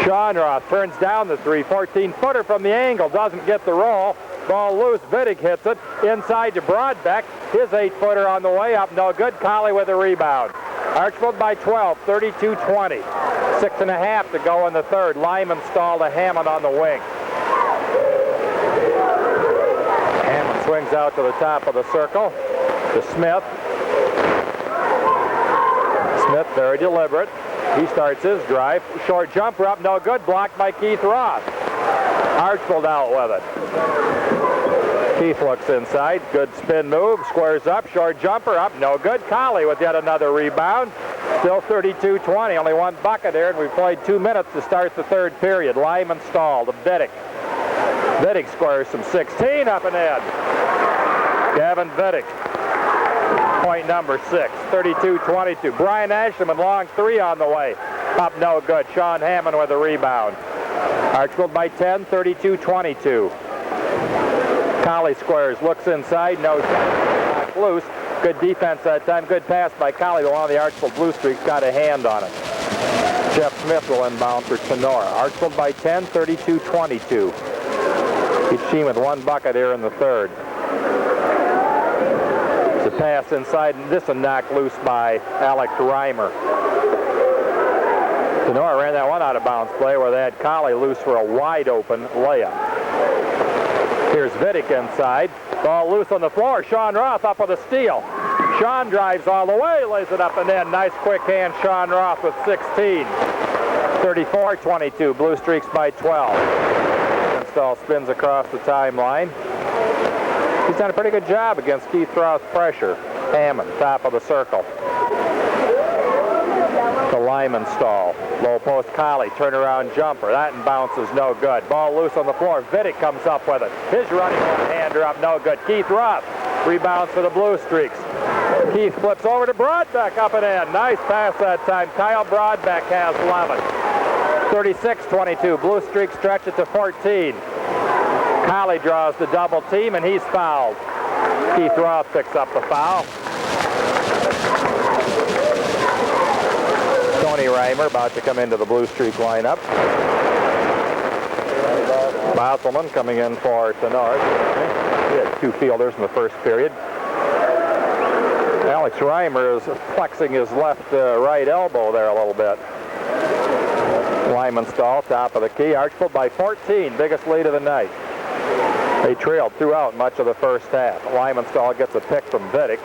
Sean Roth turns down the three, 14-footer from the angle, doesn't get the roll. Ball loose, Vittig hits it, inside to Broadbeck. His 8-footer on the way up, no good. Colley with a rebound. Archbold by 12, 32-20. 6.5 to go in the third. Lyman stall to Hammond on the wing. Hammond swings out to the top of the circle to Smith. Smith, very deliberate. He starts his drive. Short jumper up, no good. Blocked by Keith Roth. Archbold out with it. Keith looks inside. Good spin move. Squares up. Short jumper up, no good. Colley with yet another rebound. Still 32-20. Only one bucket here, and we've played 2 minutes to start the third period. Lyman stall to Vittig. Vittig squares from 16 up and in. Gavin Vittig. Point number 6. 32-22. Brian Ashleman, long three on the way. Up, no good. Sean Hammond with a rebound. Archbold by 10, 32-22. Colley squares, looks inside, no shot, loose. Good defense that time, good pass by Colley, but one of the Archbold Blue Streaks got a hand on it. Jeff Smith will inbound for Tinora. Archbold by 10, 32-22. Each team with one bucket here in the third. It's a pass inside, and this one knocked loose by Alec Reimer. Tinora ran that one out of bounds play where they had Colley loose for a wide open layup. Here's Vittig inside. Ball loose on the floor. Sean Roth up with a steal. Sean drives all the way, lays it up and in. Nice quick hand, Sean Roth with 16. 34-22. Blue Streaks by 12. Install spins across the timeline. He's done a pretty good job against Keith Roth's pressure. Hammond, top of the circle. The Lyman stall. Low post Colley, turnaround jumper. That and bounces, no good. Ball loose on the floor. Vittig comes up with it. His running one-hander up, no good. Keith Roth rebounds for the Blue Streaks. Keith flips over to Broadbeck, up and in. Nice pass that time. Kyle Broadbeck has 11. 36-22. Blue Streaks stretch it to 14. Colley draws the double team, and he's fouled. Keith Roth picks up the foul. Tony Reimer about to come into the Blue Streak lineup. Bosselman coming in for Tinora. He had 2 fielders in the first period. Alex Reimer is flexing his left right elbow there a little bit. Lyman stall, top of the key. Archbold by 14, biggest lead of the night. They trailed throughout much of the first half. Lyman stall gets a pick from Vittig.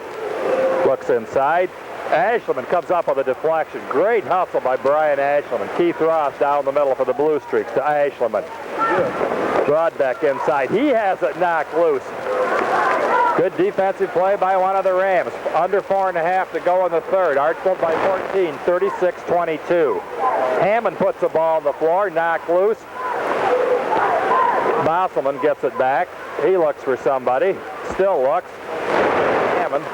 Looks inside. Ashleman comes up with a deflection. Great hustle by Brian Ashleman. Keith Roth down the middle for the Blue Streaks to Ashleman. Broadbeck inside. He has it knocked loose. Good defensive play by one of the Rams. Under 4.5 to go in the third. Archbold by 14, 36-22. Hammond puts the ball on the floor, knocked loose. Bosselman gets it back. He looks for somebody. Still looks. Hammond.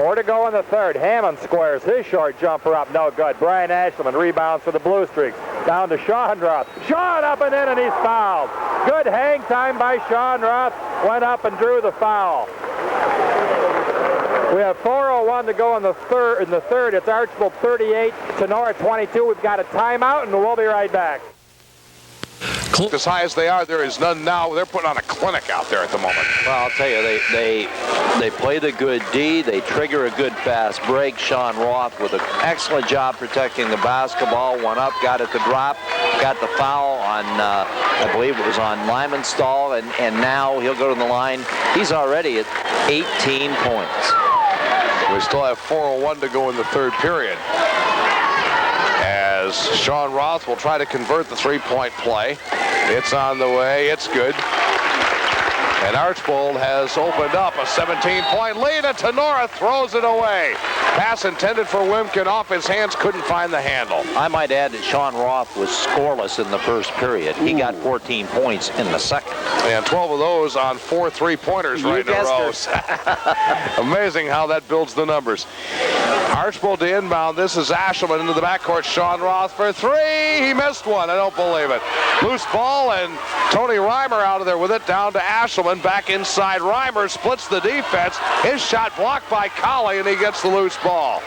4 to go in the third. Hammond squares his short jumper up, no good. Brian Ashleman rebounds for the Blue Streaks. Down to Sean Roth. Sean up and in, and he's fouled. Good hang time by Sean Roth. Went up and drew the foul. We have 4:01 to go in the third. It's Archbold 38, Tinora 22. We've got a timeout, and we'll be right back. as high as they are, there is none now. They're putting on a clinic out there at the moment. Well, I'll tell you, they play the good D. They trigger a good fast break. Sean Roth with an excellent job protecting the basketball. One up, got it to drop, got the foul on, I believe it was on Lymanstall, and now he'll go to the line. He's already at 18 points. We still have 4:01 to go in the third period, as Sean Roth will try to convert the three-point play. It's on the way. It's good. And Archbold has opened up a 17-point lead, and Tinora throws it away. Pass intended for Wimkin, off his hands, couldn't find the handle. I might add that Sean Roth was scoreless in the first period. He got 14 points in the second. And 12 of those on 4 3-pointers right in a row. Amazing how that builds the numbers. Archbold to inbound. This is Ashelman into the backcourt. Sean Roth for three. He missed one. I don't believe it. Loose ball, and Tony Reimer out of there with it, down to Ashelman. Back inside. Reimer splits the defense. His shot blocked by Colley, and he gets the loose ball.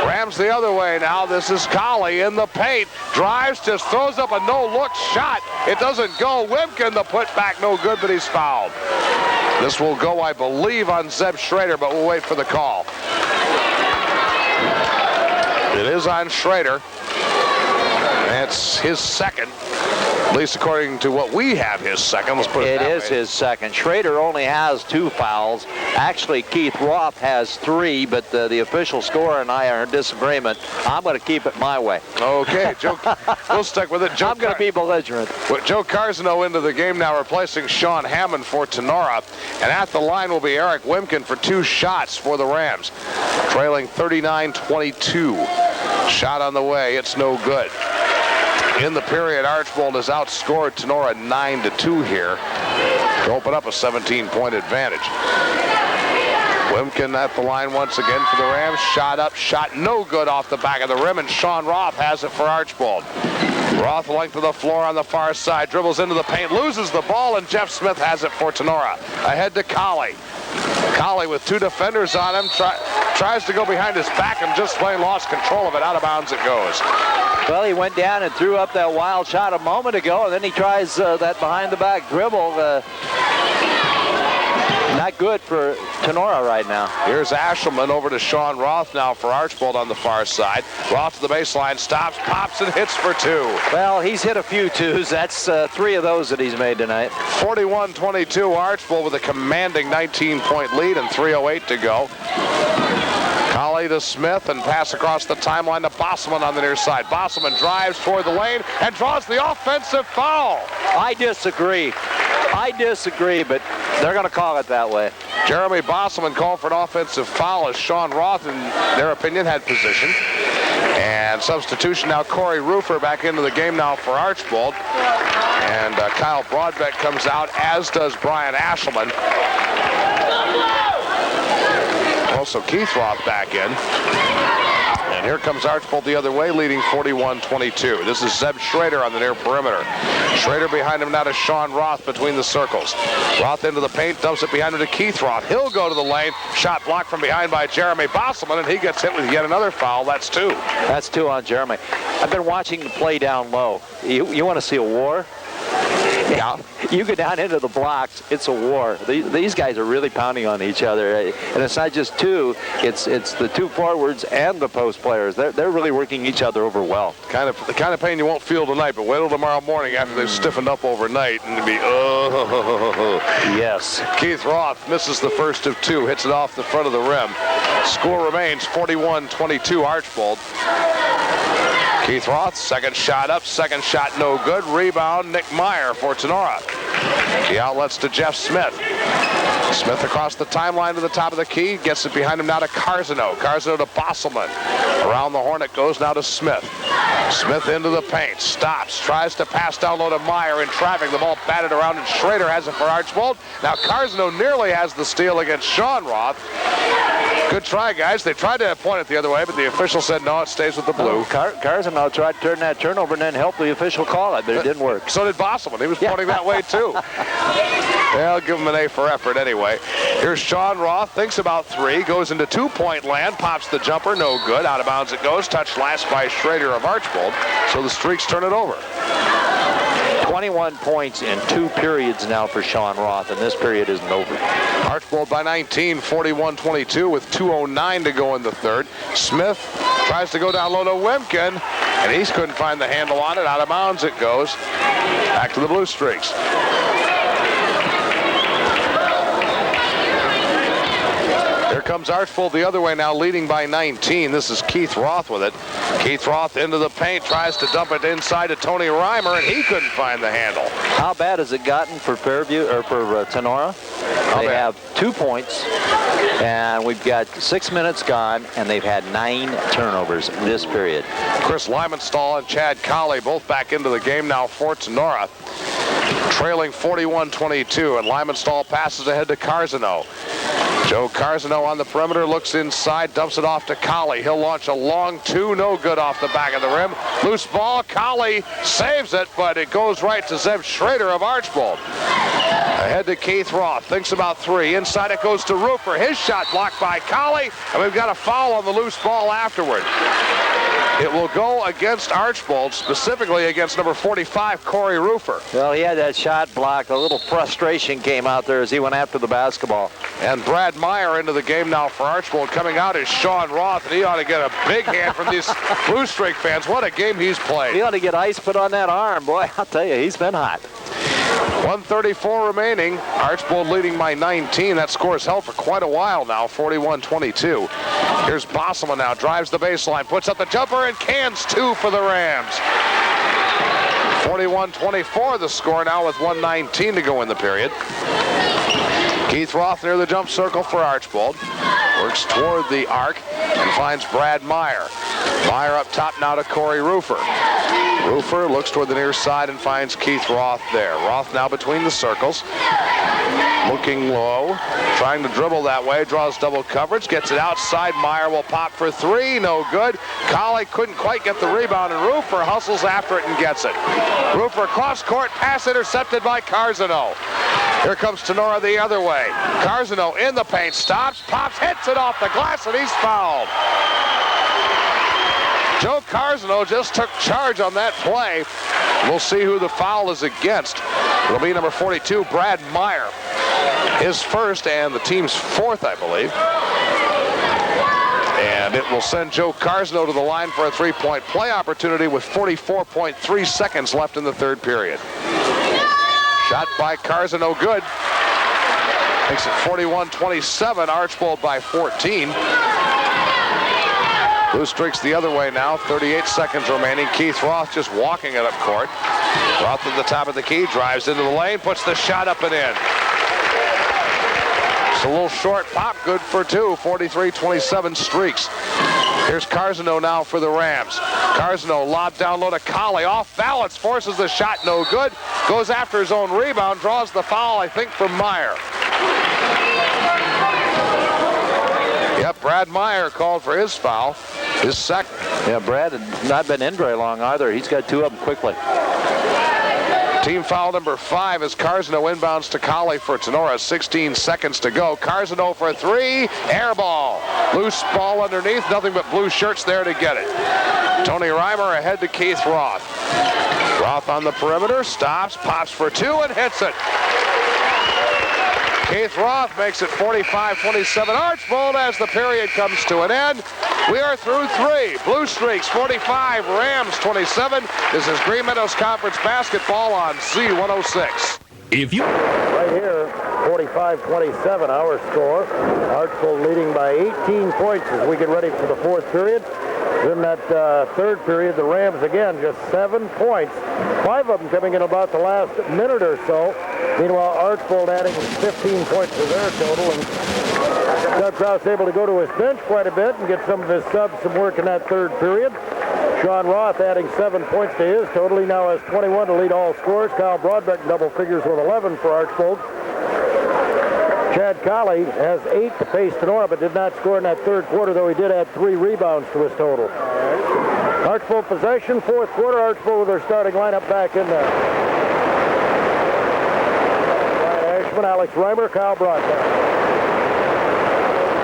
Rams the other way now. This is Colley in the paint. Drives, just throws up a no-look shot. It doesn't go. Wimkin, the putback, no good, but he's fouled. This will go, I believe, on Zeb Schrader, but we'll wait for the call. It is on Schrader. That's his second. At least according to what we have, his second. Let's put it that way. It is his second. Schrader only has 2 fouls. Actually, Keith Roth has 3, but the official score and I are in disagreement. I'm going to keep it my way. Okay, Joe, we'll stick with it. I'm going to be belligerent. Joe Carzano into the game now, replacing Sean Hammond for Tinora. And at the line will be Eric Wimkin for 2 shots for the Rams. Trailing 39-22. Shot on the way. It's no good. In the period, Archbold has outscored Tinora 9-2 here to open up a 17-point advantage. Wimkin at the line once again for the Rams. Shot up, shot no good off the back of the rim, and Sean Roth has it for Archbold. Roth length of the floor on the far side, dribbles into the paint, loses the ball, and Jeff Smith has it for Tinora. Ahead to Colley. Colley with 2 defenders on him, tries to go behind his back and just plain lost control of it. Out of bounds it goes. Well, he went down and threw up that wild shot a moment ago, and then he tries that behind-the-back dribble. Not good for Tinora right now. Here's Ashelman over to Sean Roth now for Archbold on the far side. Roth to the baseline, stops, pops, and hits for 2. Well, he's hit a few 2s. That's 3 of those that he's made tonight. 41-22, Archbold with a commanding 19-point lead and 3:08 to go. Colley to Smith, and pass across the timeline to Bosselman on the near side. Bosselman drives toward the lane and draws the offensive foul. I disagree, but they're going to call it that way. Jeremy Bosselman called for an offensive foul as Sean Roth, in their opinion, had position. And substitution now, Corey Rufer back into the game now for Archbold. And Kyle Broadbeck comes out, as does Brian Ashelman. Also Keith Roth back in. And here comes Archbold the other way, leading 41-22. This is Zeb Schrader on the near perimeter. Schrader behind him now to Sean Roth between the circles. Roth into the paint, dumps it behind him to Keith Roth. He'll go to the lane. Shot blocked from behind by Jeremy Bosselman, and he gets hit with yet another foul. That's 2. That's 2 on Jeremy. I've been watching the play down low. You want to see a war? Yeah. You go down into the blocks, it's a war. These guys are really pounding on each other. And it's not just 2, it's the 2 forwards and the post players. They're really working each other over well. The kind of pain you won't feel tonight, but wait till tomorrow morning after they've stiffened up overnight and to be, Yes. Keith Roth misses the first of 2, hits it off the front of the rim. Score remains 41-22 Archbold. Keith Roth, second shot up, second shot no good. Rebound, Nick Meyer for Tinora. The outlets to Jeff Smith. Smith across the timeline to the top of the key, gets it behind him now to Carzano. Carzano to Bosselman. Around the horn it goes now to Smith. Smith into the paint, stops, tries to pass down low to Meyer in traffic. The ball batted around, and Schrader has it for Archbold. Now Carzano nearly has the steal against Sean Roth. Good try, guys. They tried to point it the other way, but the official said no, it stays with the blue. Carzano tried to turn that turnover and then help the official call it, but it didn't work. So did Bosselman. He was pointing that way, too. Yeah, I'll give him an A for effort anyway. Here's Sean Roth, thinks about 3, goes into 2-point land, pops the jumper, no good. Out of bounds it goes. Touched last by Schrader of Archbold, so the Streaks turn it over. 21 points in 2 periods now for Sean Roth, and this period isn't over. Archbold by 19, 41-22 with 2:09 to go in the third. Smith tries to go down low to Wimkin, and he couldn't find the handle on it. Out of bounds it goes. Back to the Blue Streaks. Here comes Archbold the other way now, leading by 19. This is Keith Roth with it. Keith Roth into the paint, tries to dump it inside to Tony Reimer, and he couldn't find the handle. How bad has it gotten for Fairview, or for Tinora? They have 2 points, and we've got 6 minutes gone, and they've had 9 turnovers in this period. Chris Lymanstall and Chad Colley both back into the game now for Tinora. Trailing 41-22, and Lymanstall passes ahead to Carzano. Joe Carzano on the perimeter, looks inside, dumps it off to Colley. He'll launch a long 2, no good off the back of the rim. Loose ball, Colley saves it, but it goes right to Zeb Schrader of Archbold. Ahead to Keith Roth, thinks about 3. Inside it goes to Roofer. His shot blocked by Colley, and we've got a foul on the loose ball afterward. It will go against Archbold, specifically against number 45, Corey Roofer. Well, he had that shot blocked. A little frustration came out there as he went after the basketball. And Brad Meyer into the game now for Archbold. Coming out is Sean Roth, and he ought to get a big hand from these Blue Streak fans. What a game he's played. He ought to get ice put on that arm. Boy, I'll tell you, he's been hot. 1:34 remaining. Archbold leading by 19. That score has held for quite a while now, 41-22. Here's Bosselman now, drives the baseline, puts up the jumper, and cans 2 for the Rams. 41-24 the score now with 1:19 to go in the period. Keith Roth near the jump circle for Archbold. Works toward the arc and finds Brad Meyer. Meyer up top now to Corey Roofer. Roofer looks toward the near side and finds Keith Roth there. Roth now between the circles. Looking low, trying to dribble that way, draws double coverage, gets it outside. Meyer will pop for 3, no good. Colley couldn't quite get the rebound, and Roofer hustles after it and gets it. Roofer cross court, pass intercepted by Carzano. Here comes Tinora the other way. Carzano in the paint, stops, pops, hits it off the glass, and he's fouled. Joe Carzano just took charge on that play. We'll see who the foul is against. It'll be number 42, Brad Meyer. His first and the team's 4th, I believe. And it will send Joe Carzano to the line for a 3-point play opportunity with 44.3 seconds left in the third period. Shot by Carzano, good. Makes it 41-27, Archbold by 14. Blue Streaks the other way now, 38 seconds remaining. Keith Roth just walking it up court. Roth at the top of the key, drives into the lane, puts the shot up and in. It's a little short pop, good for 2, 43-27 Streaks. Here's Carzano now for the Rams. Carzano lobbed down low to Colley, off balance, forces the shot, no good. Goes after his own rebound, draws the foul, I think, from Meyer. Yep, Brad Meyer called for his foul, his second. Yeah, Brad had not been in very long either. He's got 2 of them quickly. Team foul number 5 as Carzano inbounds to Colley for Tinora. 16 seconds to go. Carzano for 3, air ball. Loose ball underneath, nothing but blue shirts there to get it. Tony Reimer ahead to Keith Roth. Roth on the perimeter, stops, pops for 2, and hits it. Keith Roth makes it 45-27 Archbold as the period comes to an end. We are through 3. Blue Streaks 45, Rams 27. This is Green Meadows Conference basketball on Z106. If you right here, 45-27 our score. Archbold leading by 18 points as we get ready for the 4th period. In that third period, the Rams again just 7 points. 5 of them coming in about the last minute or so. Meanwhile, Archbold adding 15 points to their total. And Doug Krause able to go to his bench quite a bit and get some of his subs some work in that third period. Sean Roth adding 7 points to his total. He now has 21 to lead all scorers. Kyle Broadbeck in double figures with 11 for Archbold. Chad Colley has 8 to pace Tinora, but did not score in that third quarter, though he did add 3 rebounds to his total. Archbold possession, 4th quarter. Archbold with their starting lineup back in there. Ryan Ashman, Alex Reimer, Kyle Broadbeck.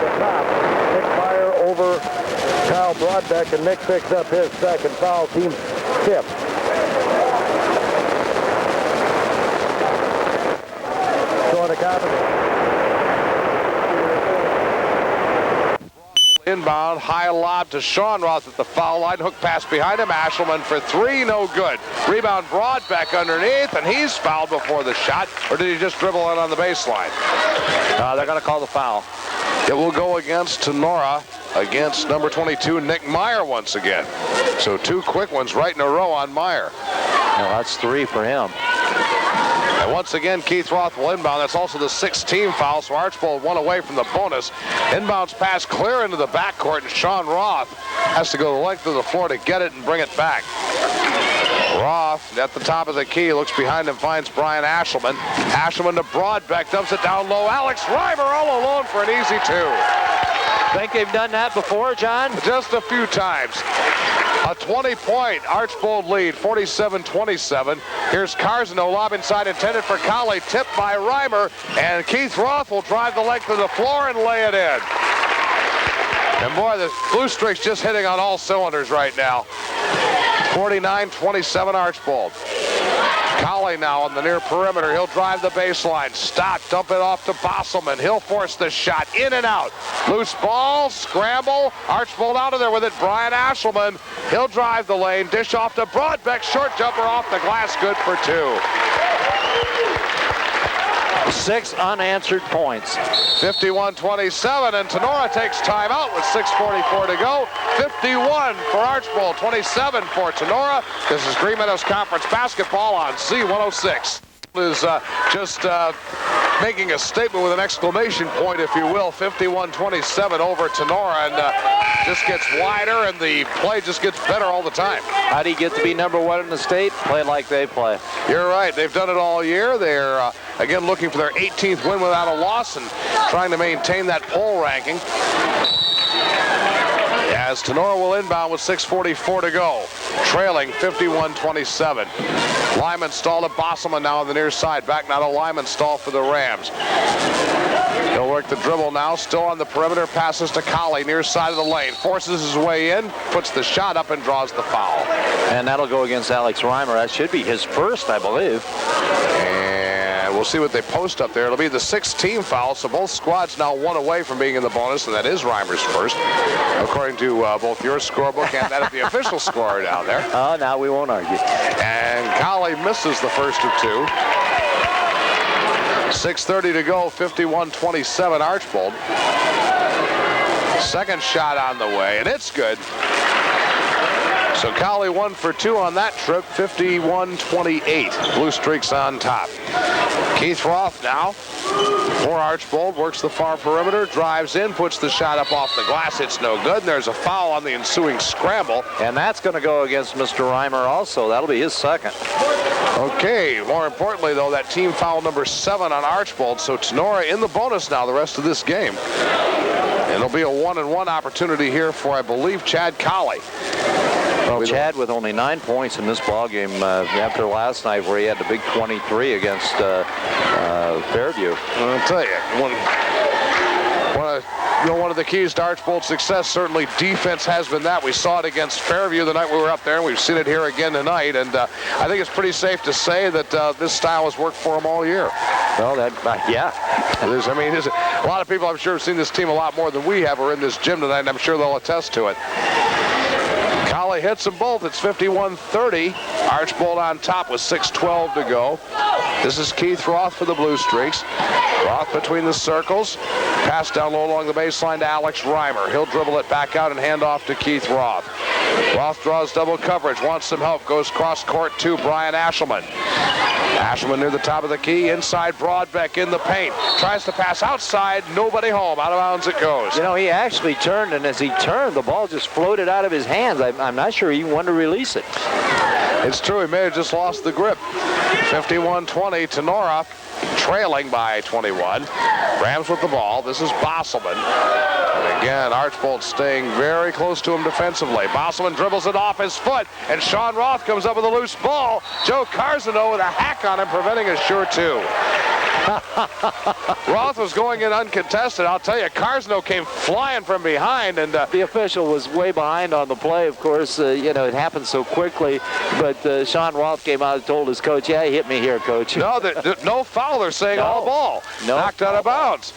The top, Nick Meyer over Kyle Broadbeck, and Nick picks up his second foul, team 5th. the combination. Inbound, high lob to Sean Roth at the foul line. Hook pass behind him. Ashelman for three, no good. Rebound Broadbeck underneath, and he's fouled before the shot. Or did he just dribble it on the baseline? They're going to call the foul. It will go against Tinora, against number 22, Nick Meyer once again. So two quick ones right in a row on Meyer. Well, that's three for him. And once again, Keith Roth will inbound. That's also the sixth team foul, so Archbold one away from the bonus. Inbounds pass clear into the backcourt, and Sean Roth has to go the length of the floor to get it and bring it back. Roth at the top of the key, looks behind him, finds Brian Ashelman. Ashelman to Broadbeck, dumps it down low. Alex Reimer all alone for an easy two. Think they've done that before, John? Just a few times. A 20-point Archbold lead, 47-27. Here's Carzano, lob inside intended for Colley, tipped by Reimer, and Keith Roth will drive the length of the floor and lay it in. And boy, the Blue Streaks just hitting on all cylinders right now. 49-27 Archbold. Colley now on the near perimeter. He'll drive the baseline. Stop, dump it off to Bosselman. He'll force the shot. In and out. Loose ball, scramble. Archbold out of there with it. Brian Ashelman. He'll drive the lane. Dish off to Broadbeck. Short jumper off the glass. Good for two. 6 unanswered points. 51-27, and Tinora takes timeout with 6:44 to go. 51 for Archbold, 27 for Tinora. This is Green Meadows Conference basketball on Z106. Is just making a statement with an exclamation point, if you will. 51-27 over Tinora, and just gets wider, and the play just gets better all the time. How do you get to be number one in the state? Play like they play. You're right. They've done it all year. They're, again, looking for their 18th win without a loss and trying to maintain that poll ranking. As Tinora will inbound with 6:44 to go, trailing 51-27. Lymanstall to Bosselman now on the near side. Back now to Lymanstall for the Rams. He'll work the dribble now, still on the perimeter, passes to Colley, near side of the lane, forces his way in, puts the shot up and draws the foul. And that'll go against Alex Reimer. That should be his first, I believe. And we'll see what they post up there. It'll be the sixth team foul, so both squads now one away from being in the bonus, and that is Reimer's first, according to both your scorebook and that of the official scorer down there. Oh, now we won't argue. And Colley misses the first of two. 6:30 to go, 51-27 Archbold. Second shot on the way, and it's good. So Colley 1 for 2 on that trip, 51-28. Blue Streaks on top. Keith Roth now for Archbold, works the far perimeter, drives in, puts the shot up off the glass. It's no good, and there's a foul on the ensuing scramble. And that's going to go against Mr. Reimer also. That'll be his second. Okay, more importantly, though, that team foul number 7 on Archbold. So Tinora in the bonus now the rest of this game. And it'll be a 1-and-1 opportunity here for, I believe, Chad Colley. Well, Chad with only 9 points in this ball game after last night where he had the big 23 against Fairview. I'll tell you, one of the keys to Archbold's success, certainly defense has been that. We saw it against Fairview the night we were up there, and we've seen it here again tonight. And I think it's pretty safe to say that this style has worked for them all year. Well, yeah. There's a lot of people, I'm sure, have seen this team a lot more than we have are in this gym tonight, and I'm sure they'll attest to it. Colley hits them both. It's 51-30. Archbold on top with 6:12 to go. This is Keith Roth for the Blue Streaks. Roth between the circles. Pass down low along the baseline to Alex Reimer. He'll dribble it back out and hand off to Keith Roth. Roth draws double coverage, wants some help, goes cross court to Brian Ashelman. Ashelman near the top of the key, inside Broadbeck in the paint. Tries to pass outside, nobody home. Out of bounds it goes. You know, he actually turned, and as he turned, the ball just floated out of his hands. I'm not sure he wanted to release it. It's true, he may have just lost the grip. 51-20, Tinora trailing by 21. Rams with the ball. This is Bosselman. And again, Archbold staying very close to him defensively. Bosselman dribbles it off his foot, and Sean Roth comes up with a loose ball. Joe Carzano with a hack on him, preventing a sure two. Roth was going in uncontested. I'll tell you, Carzano came flying from behind, and the official was way behind on the play. Of course, it happened so quickly. But Sean Roth came out and told his coach, "Yeah, he hit me here, coach." No, no foul. They're saying on the ball. No. Knocked out of bounds.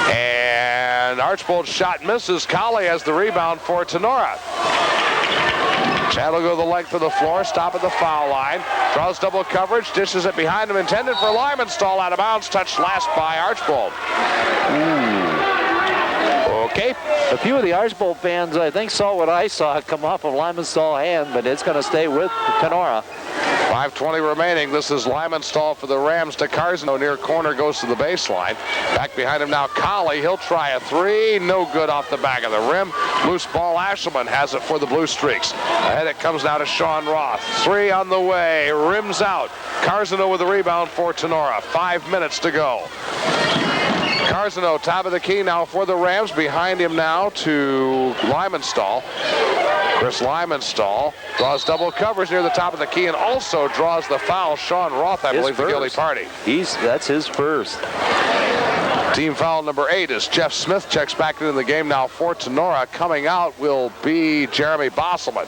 And Archbold's shot misses. Colley has the rebound for Tinora. Chad will go the length of the floor, stop at the foul line, draws double coverage, dishes it behind him, intended for Lymanstall, out of bounds, touched last by Archbold. Okay. A few of the Archbold fans, I think, saw what I saw come off of Lymanstall's hand, but it's going to stay with Tinora. 5:20 remaining. This is Lymanstall for the Rams to Carzano. Near corner, goes to the baseline. Back behind him now, Colley. He'll try a three. No good off the back of the rim. Loose ball. Ashelman has it for the Blue Streaks. Ahead it comes now to Sean Roth. Three on the way. Rims out. Carzano with the rebound for Tinora. 5 minutes to go. Carzano, top of the key now for the Rams. Behind him now to Lymanstall. Chris Lymanstall draws double coverage near the top of the key and also draws the foul. Sean Roth, I believe, the guilty party. That's his first. Team foul number 8 as Jeff Smith checks back into the game now for Tinora. Coming out will be Jeremy Bosselman.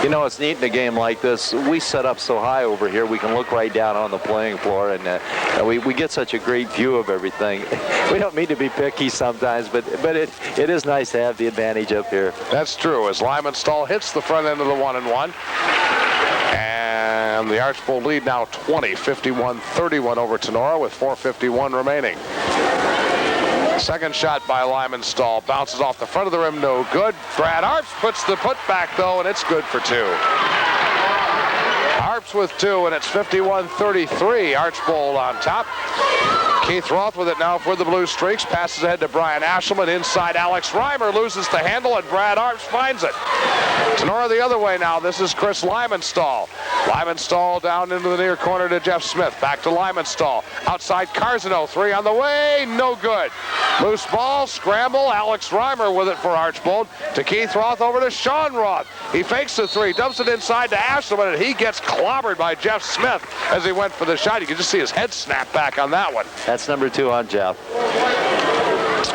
You know, it's neat in a game like this. We set up so high over here, we can look right down on the playing floor, and we get such a great view of everything. We don't mean to be picky sometimes, but it is nice to have the advantage up here. That's true, as Lymanstall hits the front end of the 1-and-1. And the Archbold lead now 20, 51-31 over Tinora with 4:51 remaining. Second shot by Lymanstall. Bounces off the front of the rim, no good. Brad Arps puts the putback, though, and it's good for two. Arps with two, and it's 51-33. Archbold on top. Keith Roth with it now for the Blue Streaks. Passes ahead to Brian Ashelman. Inside, Alex Reimer loses the handle, and Brad Arps finds it. Tinora the other way now. This is Chris Lymanstall. Lymanstall down into the near corner to Jeff Smith. Back to Lymanstall. Outside Carzano. Three on the way. No good. Loose ball. Scramble. Alex Reimer with it for Archbold. To Keith Roth over to Sean Roth. He fakes the three. Dumps it inside to Ashelman, and he gets clobbered by Jeff Smith as he went for the shot. You can just see his head snap back on that one. That's number 2 on Jeff.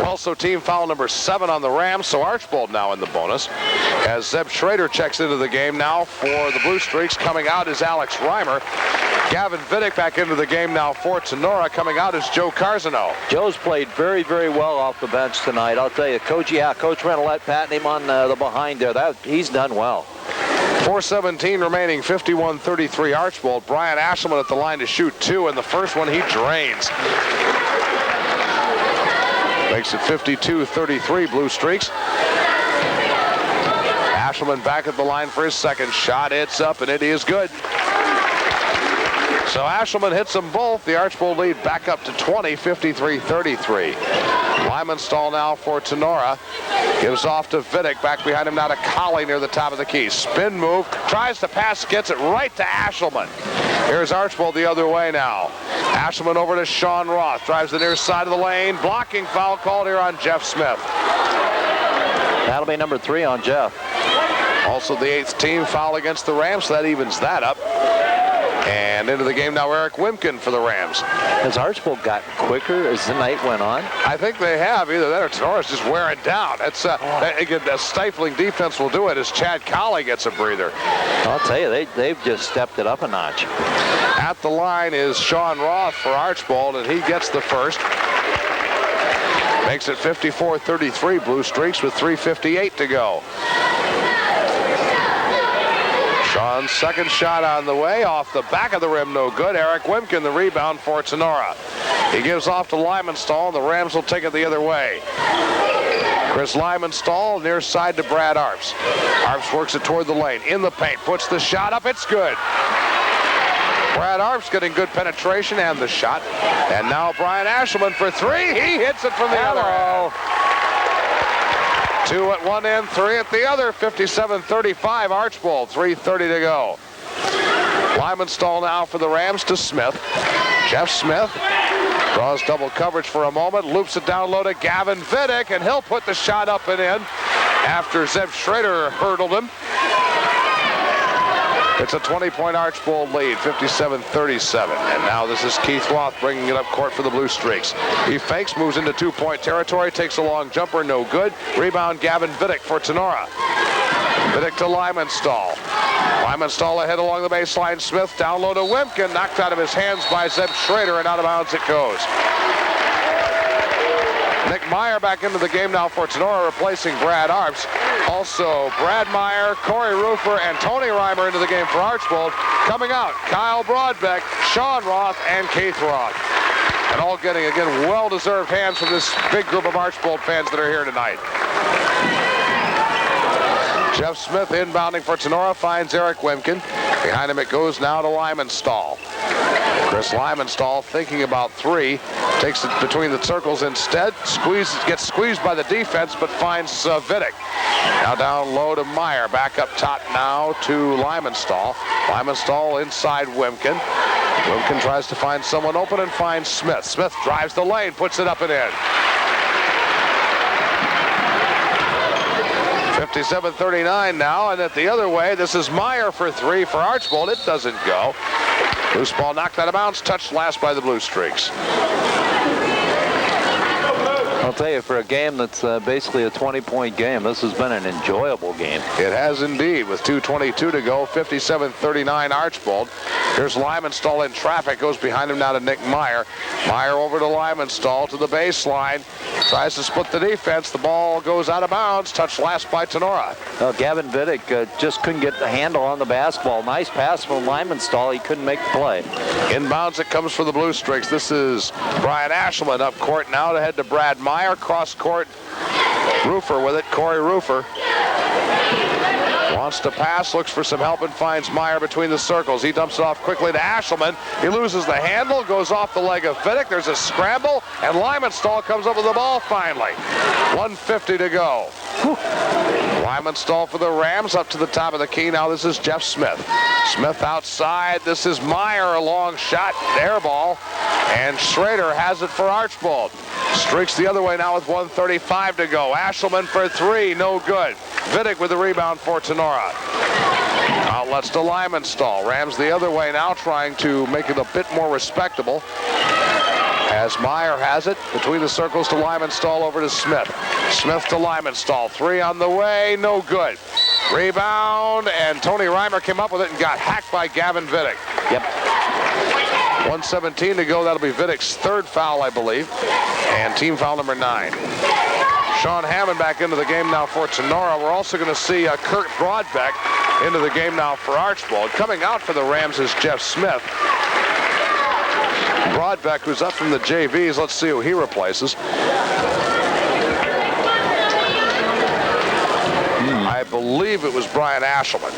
Also team foul number 7 on the Rams, so Archbold now in the bonus. As Zeb Schrader checks into the game now for the Blue Streaks. Coming out is Alex Reimer. Gavin Vidic back into the game now for Tinora. Coming out is Joe Carzano. Joe's played very, very well off the bench tonight. I'll tell you, Coach Renolette patting him on the behind there. He's done well. 4:17 remaining, 51-33 Archbold. Brian Ashelman at the line to shoot 2, and the first one he drains. Makes it 52-33 Blue Streaks. Ashelman back at the line for his second shot. It's up, and it is good. So Ashelman hits them both. The Archbold lead back up to 20, 53-33. Lymanstall now for Tinora. Gives off to Vidic. Back behind him now to Colley near the top of the key. Spin move. Tries to pass. Gets it right to Ashelman. Here's Archbold the other way now. Ashelman over to Sean Roth. Drives the near side of the lane. Blocking foul called here on Jeff Smith. That'll be number 3 on Jeff. Also the 8th team foul against the Rams. So that evens that up. And into the game now, Eric Wimkin for the Rams. Has Archbold gotten quicker as the night went on? I think they have. Either that or Tenora's just wearing down. It's again, a stifling defense will do it as Chad Colley gets a breather. I'll tell you, they've just stepped it up a notch. At the line is Sean Roth for Archbold, and he gets the first. Makes it 54-33 Blue Streaks with 3:58 to go. Sean's second shot on the way, off the back of the rim, no good. Eric Wimkin the rebound for Tinora. He gives off to Lymanstall, and the Rams will take it the other way. Chris Lymanstall near side to Brad Arps. Arps works it toward the lane, in the paint, puts the shot up, it's good. Brad Arps getting good penetration and the shot. And now Brian Ashelman for 3. He hits it from the other end. 2 at one end, 3 at the other. 57-35 Archbold, 3:30 to go. Lymanstall now for the Rams to Smith. Jeff Smith Draws double coverage for a moment, loops it down low to Gavin Vidic, and he'll put the shot up and in after Zeb Schrader hurdled him. It's a 20-point Archbold lead, 57-37. And now this is Keith Roth bringing it up court for the Blue Streaks. He fakes, moves into 2-point territory, takes a long jumper, no good. Rebound, Gavin Vidic for Tinora. Vidic to Lymanstall. Lymanstall ahead along the baseline. Smith down low to Wimkin, knocked out of his hands by Zeb Schrader, and out of bounds it goes. Nick Meyer back into the game now for Tinora, replacing Brad Arps. Also, Brad Meyer, Corey Rufer, and Tony Reimer into the game for Archbold. Coming out, Kyle Broadbeck, Sean Roth, and Keith Roth. And all getting, again, well-deserved hands from this big group of Archbold fans that are here tonight. Jeff Smith inbounding for Tinora, finds Eric Wimkin. Behind him it goes now to Lymanstall. Chris Lymanstall thinking about three, takes it between the circles instead, gets squeezed by the defense, but finds Vidic. Now down low to Meyer, back up top now to Lymanstall. Lymanstall inside Wimkin. Wimkin tries to find someone open and finds Smith. Smith drives the lane, puts it up and in. 57-39 now, and at the other way, this is Meyer for three for Archbold. It doesn't go. Loose ball knocked out of bounds, touched last by the Blue Streaks. I'll tell you, for a game that's basically a 20-point game, this has been an enjoyable game. It has indeed, with 2:22 to go, 57-39 Archbold. Here's Lymanstall in traffic, goes behind him now to Nick Meyer. Meyer over to Lymanstall to the baseline, tries to split the defense. The ball goes out of bounds, touched last by Tinora. Gavin Vidic just couldn't get the handle on the basketball. Nice pass from Lymanstall. He couldn't make the play. Inbounds it comes for the Blue Streaks. This is Brian Ashelman up court now to head to Brad Meyer. Cross court, Rufer with it, Corey Rufer. Wants to pass, looks for some help, and finds Meyer between the circles. He dumps it off quickly to Ashelman. He loses the handle, goes off the leg of Vidic. There's a scramble, and Lymanstall comes up with the ball finally. 1:50 to go. Lymanstall for the Rams up to the top of the key. Now this is Jeff Smith. Smith outside. This is Meyer, a long shot, air ball, and Schrader has it for Archbold. Streaks the other way now with 1:35 to go. Ashelman for three, no good. Vidic with the rebound for Tinora. Outlets to Lymanstall. Rams the other way now, trying to make it a bit more respectable. As Meyer has it, between the circles to Lymanstall over to Smith. Smith to Lymanstall. Three on the way, no good. Rebound, and Tony Reimer came up with it and got hacked by Gavin Vidic. Yep. 1:17 to go. That'll be Vidic's third foul, I believe, and team foul number 9. Sean Hammond back into the game now for Tinora. We're also going to see Kurt Broadbeck into the game now for Archbold. Coming out for the Rams is Jeff Smith. Broadbeck, who's up from the JVs. Let's see who he replaces. I believe it was Brian Ashelman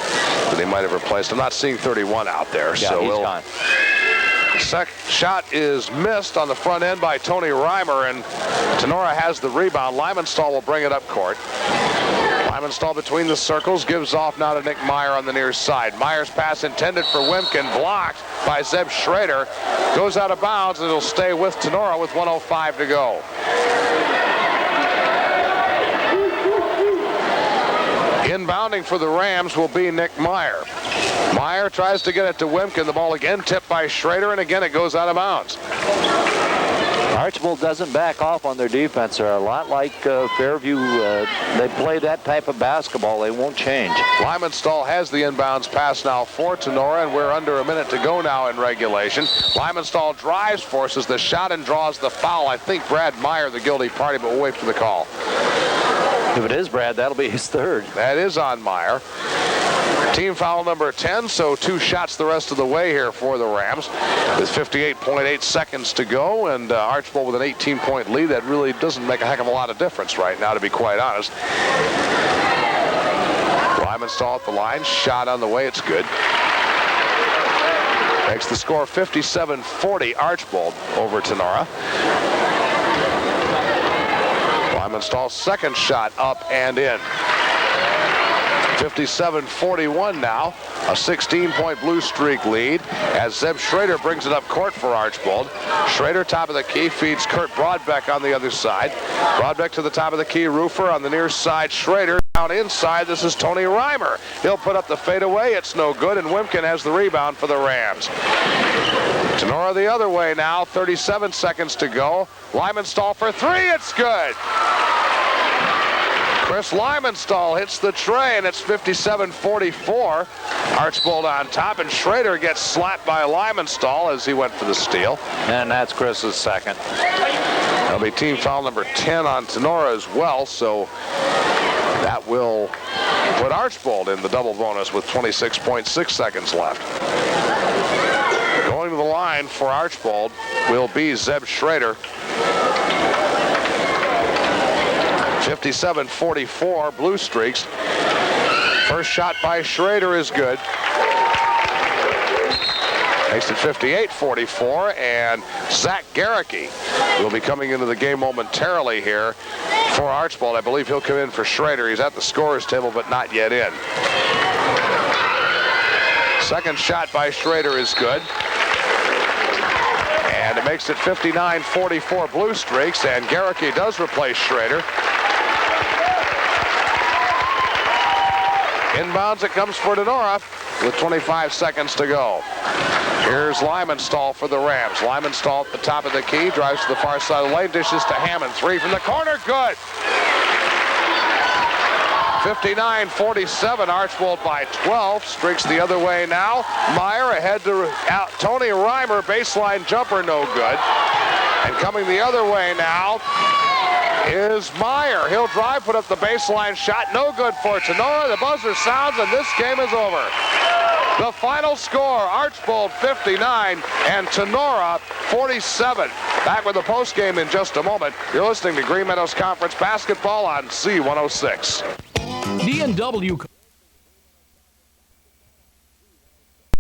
that he might have replaced. I'm not seeing 31 out there. Yeah, so he's gone. Second shot is missed on the front end by Tony Reimer, and Tinora has the rebound. Lymanstall will bring it up court. Lymanstall between the circles, gives off now to Nick Meyer on the near side. Meyer's pass intended for Wimkin, blocked by Zeb Schrader. Goes out of bounds, and it'll stay with Tinora with 1:05 to go. Inbounding for the Rams will be Nick Meyer. Meyer tries to get it to Wimkin. The ball again tipped by Schrader, and again it goes out of bounds. Archbold doesn't back off on their defense. They're a lot like Fairview. They play that type of basketball. They won't change. Lymanstall has the inbounds pass now for Tinora, and we're under a minute to go now in regulation. Lymanstall drives, forces the shot, and draws the foul. I think Brad Meyer, the guilty party, but we'll wait for the call. If it is Brad, that'll be his third. That is on Meyer. Team foul number 10, so 2 shots the rest of the way here for the Rams. With 58.8 seconds to go, and Archbold with an 18-point lead. That really doesn't make a heck of a lot of difference right now, to be quite honest. Lymanstall at the line, shot on the way, it's good. Makes the score 57-40 Archbold over Tinora. Lymanstall's second shot up and in. 57-41 now. A 16-point Blue Streak lead as Zeb Schrader brings it up court for Archbold. Schrader, top of the key, feeds Kurt Broadbeck on the other side. Broadbeck to the top of the key, Roofer on the near side. Schrader down inside. This is Tony Reimer. He'll put up the fadeaway. It's no good, and Wimkin has the rebound for the Rams. Tinora the other way now. 37 seconds to go. Lymanstall for three. It's good. Chris Lymanstall hits the tray, and it's 57-44. Archbold on top, and Schrader gets slapped by Lymanstall as he went for the steal. And that's Chris's second. That'll be team foul number 10 on Tinora as well, so that will put Archbold in the double bonus with 26.6 seconds left. Going to the line for Archbold will be Zeb Schrader. 57-44, Blue Streaks. First shot by Schrader is good. Makes it 58-44, and Zach Garricky will be coming into the game momentarily here for Archbold. I believe he'll come in for Schrader. He's at the scorer's table, but not yet in. Second shot by Schrader is good. And it makes it 59-44 Blue Streaks, and Garricky does replace Schrader. Inbounds it comes for Tinora with 25 seconds to go. Here's Lymanstall for the Rams. Lymanstall at the top of the key, drives to the far side of the lane, dishes to Hammond. Three from the corner, good. 59-47, Archbold by 12. Streaks the other way now. Meyer ahead to Tony Reimer, baseline jumper, no good. And coming the other way now is Meyer. He'll drive, put up the baseline shot, no good for Tinora. The buzzer sounds, and this game is over. The final score, Archbold 59 and Tinora 47. Back with the postgame in just a moment. You're listening to Green Meadows Conference Basketball on C106. D&W